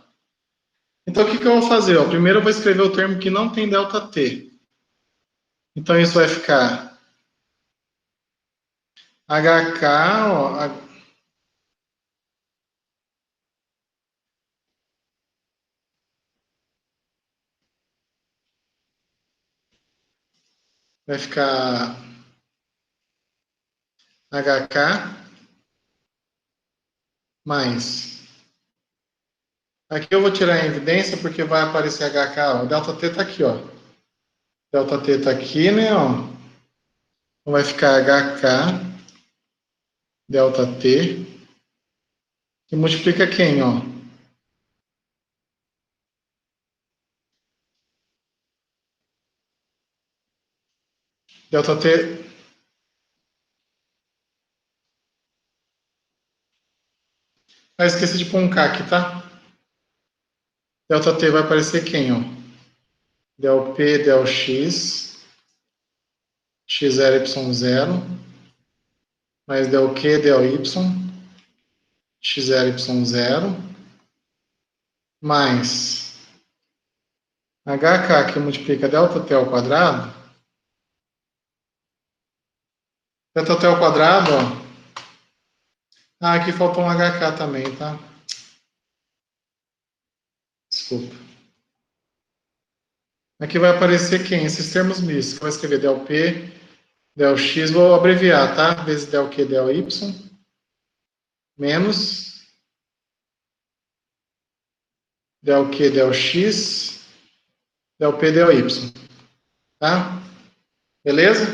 Speaker 1: Então, o que eu vou fazer? Ó? Primeiro eu vou escrever o termo que não tem delta T. Então, isso vai ficar HK, ó, vai ficar HK mais. Aqui eu vou tirar em evidência porque vai aparecer HK. Ó. O delta T está aqui, ó. Delta T está aqui, né? Ó. Então vai ficar HK delta T que multiplica quem, ó? Delta T. Ah, esqueci de pôr um K aqui, tá? Delta T vai aparecer quem, ó? Del P, del X, X0, Y0, mais del Q, del Y, X0, Y0, mais HK que multiplica delta T ao quadrado. Delta T ao quadrado, ó. Ah, aqui faltou um HK também, tá? Desculpa. Aqui vai aparecer quem? Esses termos mistos. Vai escrever del P, del X, vou abreviar, tá? Vezes del Q, del Y, menos del Q, del X, del P, del Y. Tá? Beleza?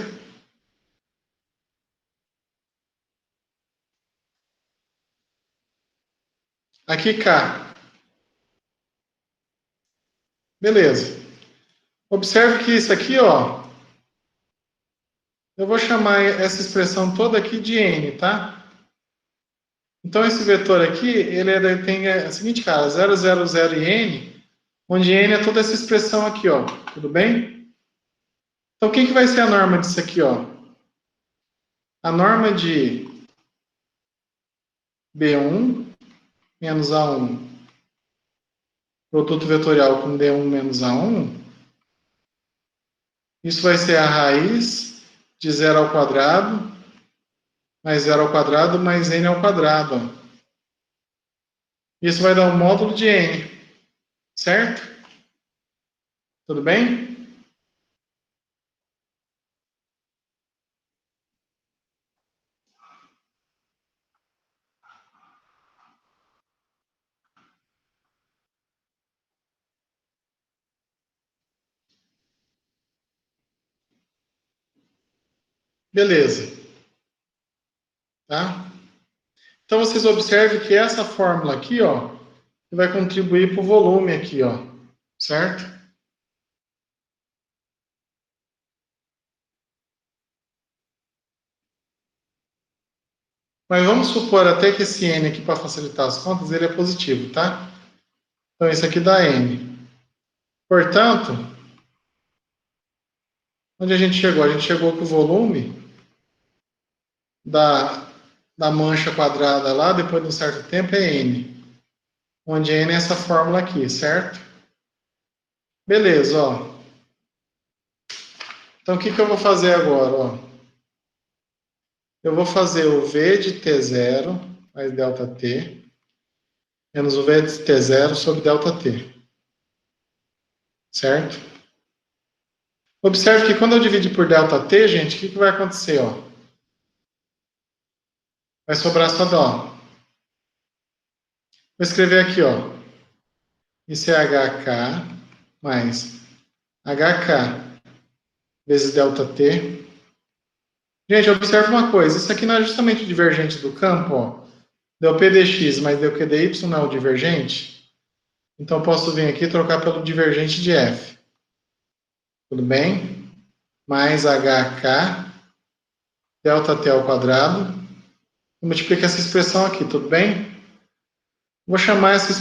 Speaker 1: Aqui K. Beleza. Observe que isso aqui, ó, eu vou chamar essa expressão toda aqui de N, tá? Então, esse vetor aqui, ele tem a seguinte cara, 0, 0, 0 e N, onde N é toda essa expressão aqui, ó. Tudo bem? Então, o que vai ser a norma disso aqui, ó? A norma de B1 menos A1, produto vetorial com D1 menos A1, isso vai ser a raiz de 0 ao quadrado, mais 0 ao quadrado, mais N ao quadrado, ó. Isso vai dar um módulo de N, certo? Tudo bem? Beleza. Tá? Então, vocês observem que essa fórmula aqui, ó, vai contribuir para o volume aqui, ó, certo? Mas vamos supor até que esse N aqui, para facilitar as contas, ele é positivo, tá? Então, isso aqui dá N. Portanto, onde a gente chegou? A gente chegou que o volume da mancha quadrada lá, depois de um certo tempo, é N. Onde N é essa fórmula aqui, certo? Beleza, ó. Então, o que eu vou fazer agora, ó? Eu vou fazer o V de T0 mais delta T, menos o V de T0 sobre delta T. Certo? Observe que quando eu dividir por delta T, gente, o que vai acontecer? Ó? Vai sobrar só dó. Vou escrever aqui, ó. Isso é HK mais HK vezes delta T. Gente, observe uma coisa. Isso aqui não é justamente o divergente do campo, ó. Del P dx mais del Q dy não é o divergente? Então, eu posso vir aqui e trocar pelo divergente de F. Tudo bem? Mais HK delta T ao quadrado. Multiplica essa expressão aqui, tudo bem? Vou chamar essa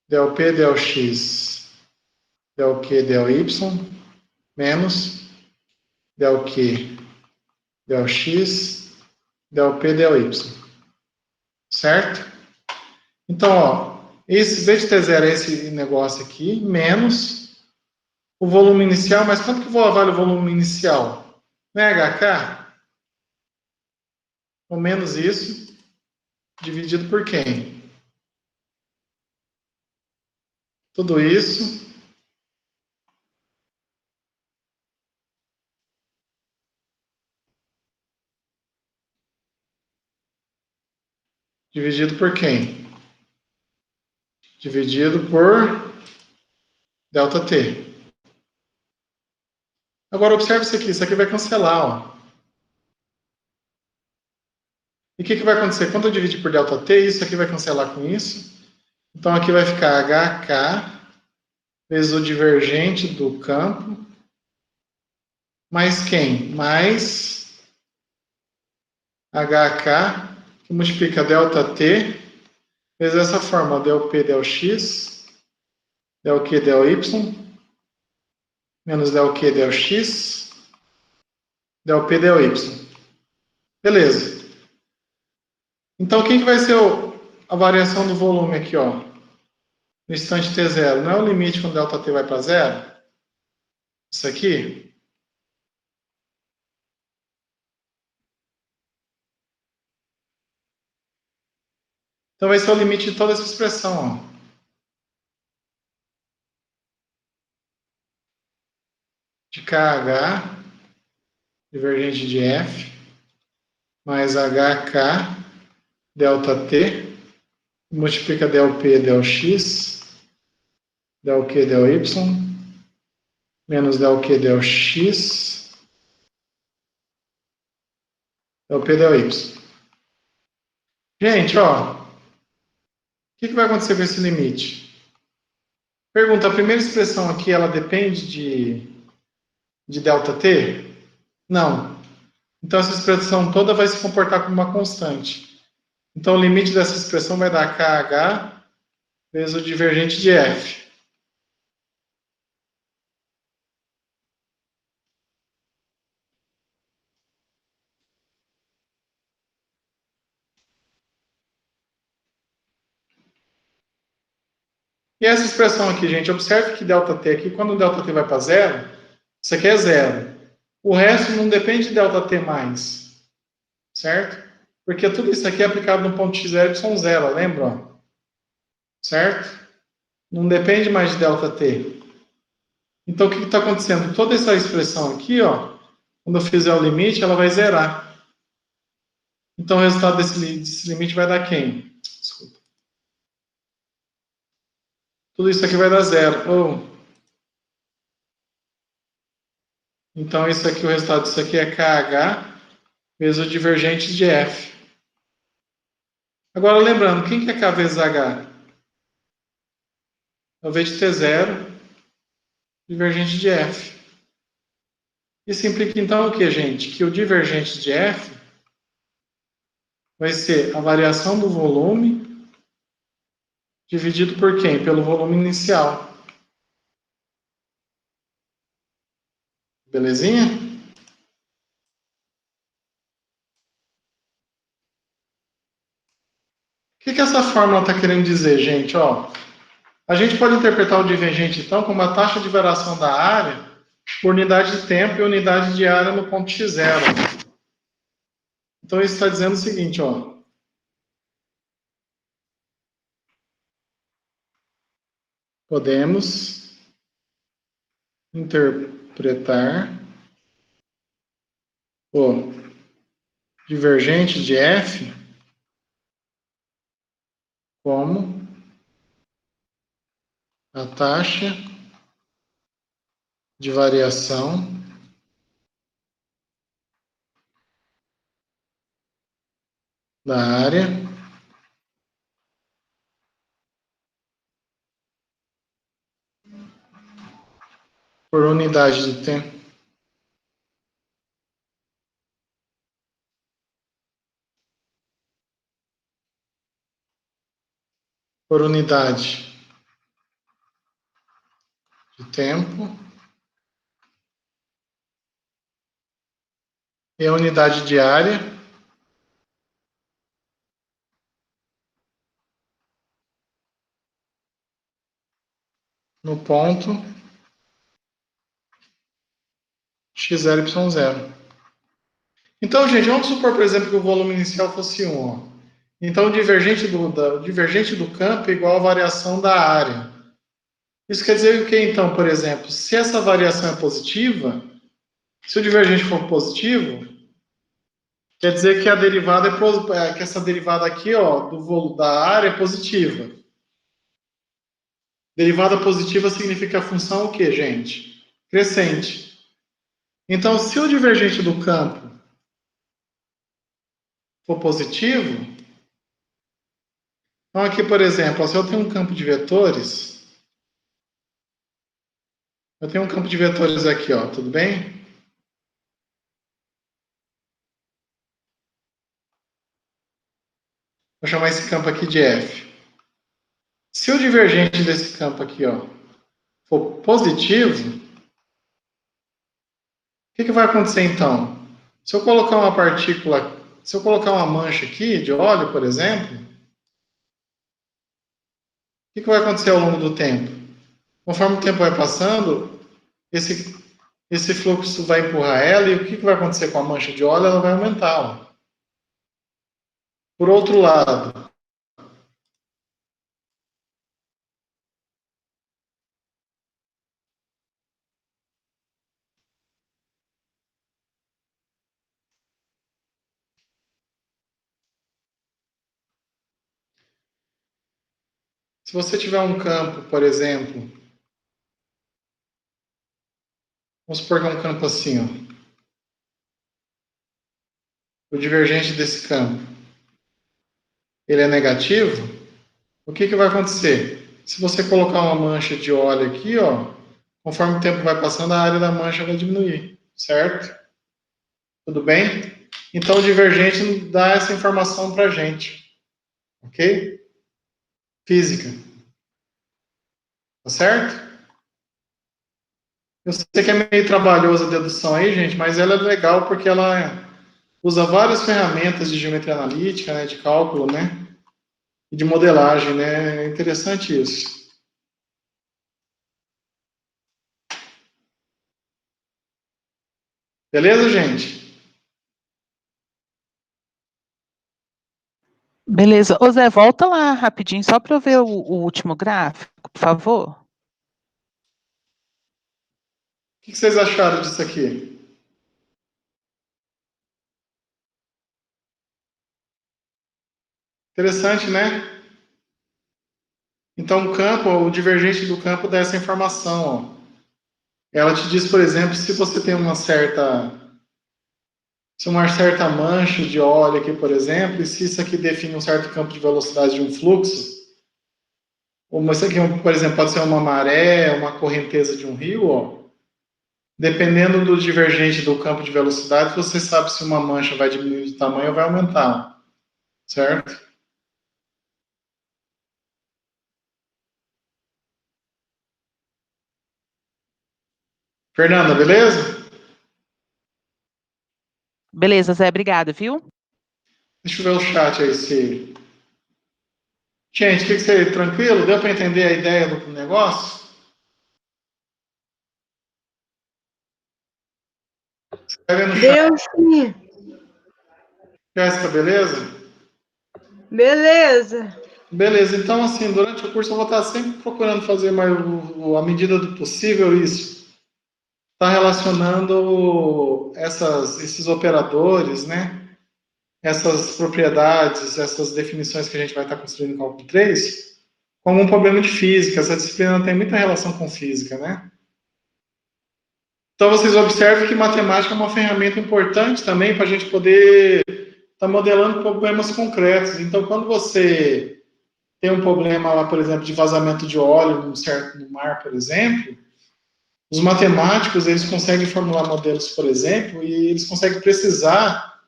Speaker 1: del P, del X, del Q, del Y, menos del Q, del X, del P, del Y. Certo? Então, ó, esse V de T0 é esse negócio aqui, menos o volume inicial, mas quanto que vale o volume inicial? Não é HK? Ou menos isso, dividido por quem? Tudo isso dividido por quem? Dividido por delta T. Agora, observe isso aqui vai cancelar, ó. E o que vai acontecer? Quando eu dividir por delta T, isso aqui vai cancelar com isso. Então, aqui vai ficar HK vezes o divergente do campo, mais quem? Mais HK, que multiplica delta T Fez dessa forma, del P, del X, del Q, del Y, menos del Q, del X, del P, del Y. Beleza. Então, o que vai ser a variação do volume aqui, ó? No instante t0. Não é o limite quando ΔT vai para zero? Isso aqui? Então, vai ser o limite de toda essa expressão, ó. De KH, divergente de F, mais HK, ΔT, multiplica del P, del X, del Q, del Y, menos del Q, del X, del P, del Y. Gente, ó, o que vai acontecer com esse limite? Pergunta, a primeira expressão aqui, ela depende de ΔT? Não. Então, essa expressão toda vai se comportar como uma constante. Então, o limite dessa expressão vai dar KH vezes o divergente de F. E essa expressão aqui, gente, observe que ΔT aqui, quando o ΔT vai para zero, isso aqui é zero. O resto não depende de ΔT mais, certo? Porque tudo isso aqui é aplicado no ponto x0 e y0, lembra? Certo? Não depende mais de ΔT. Então, o que está acontecendo? Toda essa expressão aqui, ó, quando eu fizer o limite, ela vai zerar. Então, o resultado desse limite vai dar quem? Desculpa. Tudo isso aqui vai dar zero. Oh. Então, isso aqui, o resultado disso aqui é KH vezes o divergente de F. Agora, lembrando, quem que é K vezes H? É o V de T0, divergente de F. Isso implica, então, o que, gente? Que o divergente de F vai ser a variação do volume dividido por quem? Pelo volume inicial. Belezinha? O que essa fórmula está querendo dizer, gente? Ó, a gente pode interpretar o divergente, então, como a taxa de variação da área por unidade de tempo e unidade de área no ponto x0. Então, isso está dizendo o seguinte, ó. Podemos interpretar o divergente de F como a taxa de variação da área por unidade de tempo. Por unidade de tempo e a unidade de área no ponto x0, y0. Então, gente, vamos supor, por exemplo, que o volume inicial fosse 1. Ó. Então, o divergente do campo é igual à variação da área. Isso quer dizer o que, então, por exemplo? Se essa variação é positiva, se o divergente for positivo, quer dizer que a derivada que essa derivada aqui, ó, da área é positiva. Derivada positiva significa a função o quê, gente? Crescente. Então, se o divergente do campo for positivo, então aqui, por exemplo, se eu tenho um campo de vetores, eu tenho um campo de vetores aqui, ó, tudo bem? Vou chamar esse campo aqui de F. Se o divergente desse campo aqui, ó, for positivo, o que vai acontecer então? Se eu colocar uma partícula, se eu colocar uma mancha aqui de óleo, por exemplo, o que vai acontecer ao longo do tempo? Conforme o tempo vai passando, esse, esse fluxo vai empurrar ela e o que vai acontecer com a mancha de óleo? Ela vai aumentar. Ó. Por outro lado, se você tiver um campo, por exemplo, vamos supor que é um campo assim, ó, o divergente desse campo, ele é negativo, o que vai acontecer? Se você colocar uma mancha de óleo aqui, ó, conforme o tempo vai passando, a área da mancha vai diminuir, certo? Tudo bem? Então, o divergente dá essa informação para a gente, ok? Física, tá certo? Eu sei que é meio trabalhosa a dedução aí, gente, mas ela é legal porque ela usa várias ferramentas de geometria analítica, né, de cálculo, né, e de modelagem, né? É interessante isso. Beleza, gente?
Speaker 2: Beleza. Ô Zé, volta lá rapidinho, só para eu ver o último gráfico, por favor.
Speaker 1: O que vocês acharam disso aqui? Interessante, né? Então, o campo, o divergente do campo dá essa informação. Ó. Ela te diz, por exemplo, se você tem uma certa mancha de óleo aqui, por exemplo, e se isso aqui define um certo campo de velocidade de um fluxo, ou isso aqui, por exemplo, pode ser uma maré, uma correnteza de um rio, ó, dependendo do divergente do campo de velocidade, você sabe se uma mancha vai diminuir de tamanho ou vai aumentar, certo? Fernanda, beleza?
Speaker 2: Beleza, Zé, obrigada, viu?
Speaker 1: Deixa eu ver o chat aí se. Gente, o que você. Tranquilo? Deu para entender a ideia do negócio? Escreve no chat.
Speaker 3: Deus sim.
Speaker 1: Jéssica, beleza?
Speaker 3: Beleza.
Speaker 1: Beleza, então assim, durante o curso eu vou estar sempre procurando fazer mais, à medida do possível isso. Está relacionando esses operadores, né? Essas propriedades, essas definições que a gente vai estar construindo no cálculo 3, como um problema de física. Essa disciplina tem muita relação com física, né? Então vocês observam que matemática é uma ferramenta importante também para a gente poder estar modelando problemas concretos. Então, quando você tem um problema lá, por exemplo, de vazamento de óleo no mar, por exemplo, os matemáticos eles conseguem formular modelos, por exemplo, e eles conseguem precisar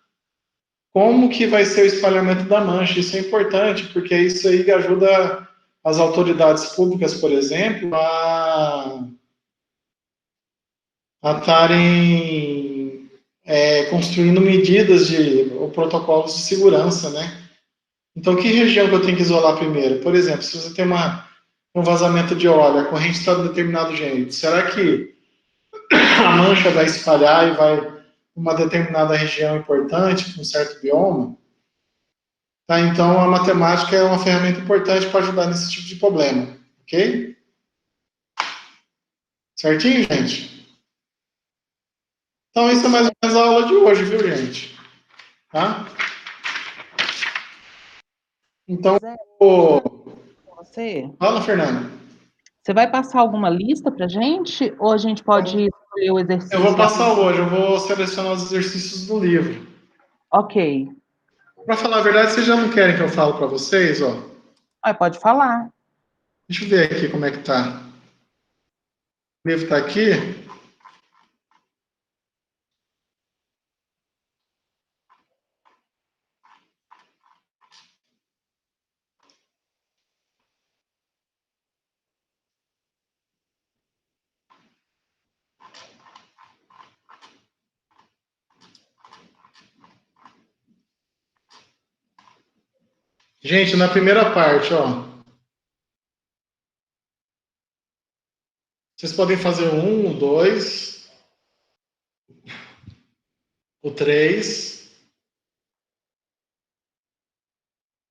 Speaker 1: como que vai ser o espalhamento da mancha. Isso é importante, porque isso aí ajuda as autoridades públicas, por exemplo, a estarem construindo medidas ou protocolos de segurança, né? Então, que região que eu tenho que isolar primeiro? Por exemplo, se você tem um vazamento de óleo, a corrente está de determinado jeito, será que a mancha vai espalhar e vai para uma determinada região importante, com um certo bioma? Tá? Então, a matemática é uma ferramenta importante para ajudar nesse tipo de problema, ok? Certinho, gente? Então, isso é mais ou menos a aula de hoje, viu, gente? Tá? Então,
Speaker 2: Zé,
Speaker 1: ô,
Speaker 2: você,
Speaker 1: fala, Fernando.
Speaker 2: você vai passar alguma lista para gente? Ou a gente pode escolher o
Speaker 1: Eu vou
Speaker 2: exercício lá?
Speaker 1: passar hoje, eu vou selecionar os exercícios do livro.
Speaker 2: Ok.
Speaker 1: Para falar a verdade, vocês já não querem que eu fale para vocês, ó.
Speaker 2: Ah, pode falar.
Speaker 1: Deixa eu ver aqui como é que tá. O livro está aqui. Gente, na primeira parte, ó. Vocês podem fazer o 1, o 2, o 3,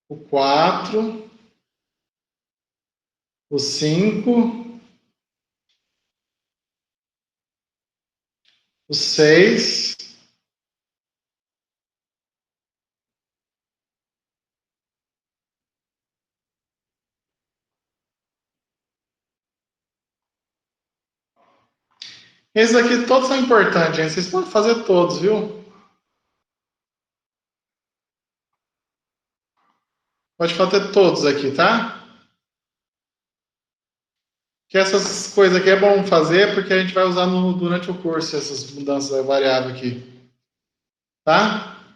Speaker 1: o 4, o 5, o 6, esses aqui todos são importantes, gente. Vocês podem fazer todos, viu? Pode fazer todos aqui, tá? Que essas coisas aqui é bom fazer porque a gente vai usar durante o curso essas mudanças da variável aqui, tá?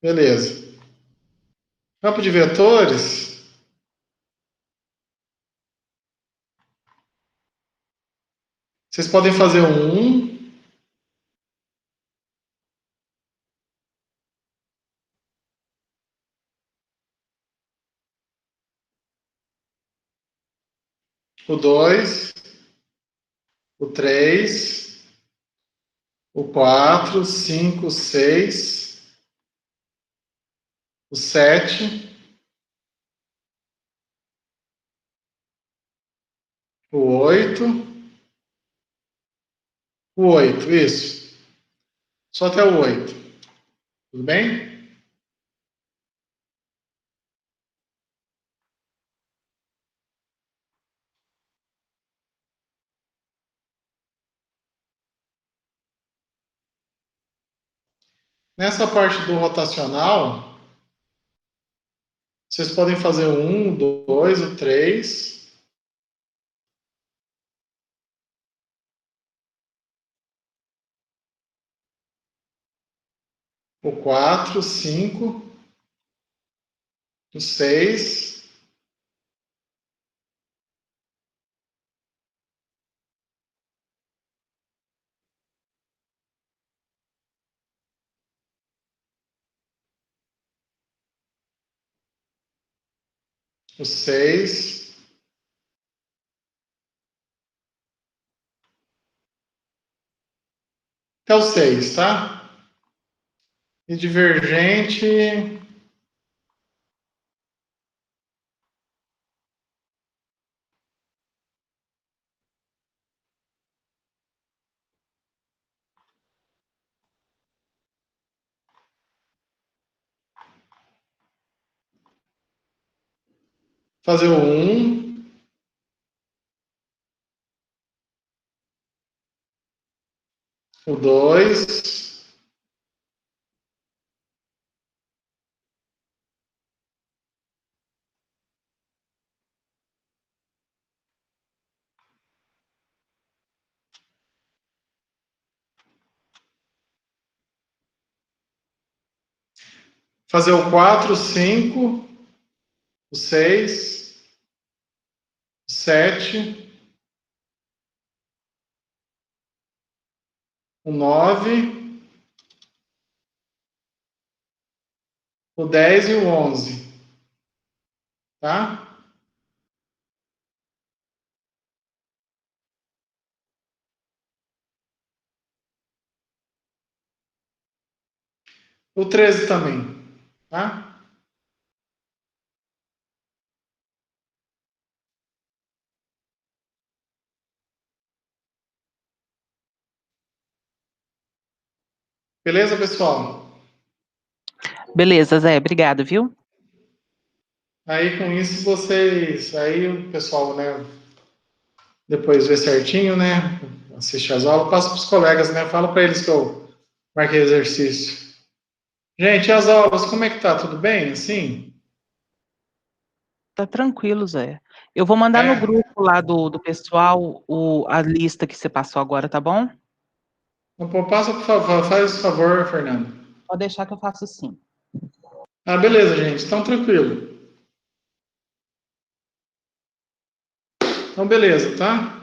Speaker 1: Beleza. Campo de vetores, vocês podem fazer o 1, o 2, o 3, o 4, 5, 6, o 7, o 8, o 8, isso. Só até o 8. Tudo bem? Nessa parte do rotacional, vocês podem fazer o 1, o 2, o 3, o 4, o 5, o 6, o 6, até o 6, tá? E divergente, fazer o 1, o 2, fazer o 4, o 5, o 6, o 7, o 9, o 10 e o 11, tá? O 13 também, tá? Beleza, pessoal?
Speaker 2: Beleza, Zé, obrigado, viu?
Speaker 1: Aí com isso vocês, aí o pessoal, né, depois vê certinho, né, assiste as aulas, passa para os colegas, né, fala para eles que eu marquei exercício. Gente, e as aulas, como é que tá? Tudo bem, assim?
Speaker 2: Tá tranquilo, Zé. Eu vou mandar no
Speaker 1: É?
Speaker 2: grupo lá do pessoal a lista que você passou agora, tá bom?
Speaker 1: Então, pô, passa, por favor, faz o favor, Fernando.
Speaker 2: Pode deixar que eu faço sim.
Speaker 1: Ah, beleza, gente, então tranquilo. Então, beleza, tá?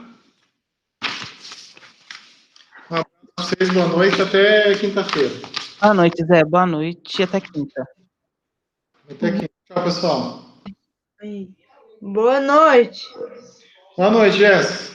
Speaker 1: Um abraço pra vocês, boa noite, até quinta-feira.
Speaker 2: Boa noite, Zé. Boa noite e até quinta.
Speaker 1: Até aqui. Tchau, pessoal.
Speaker 3: Boa noite.
Speaker 1: Boa noite, Jéssica.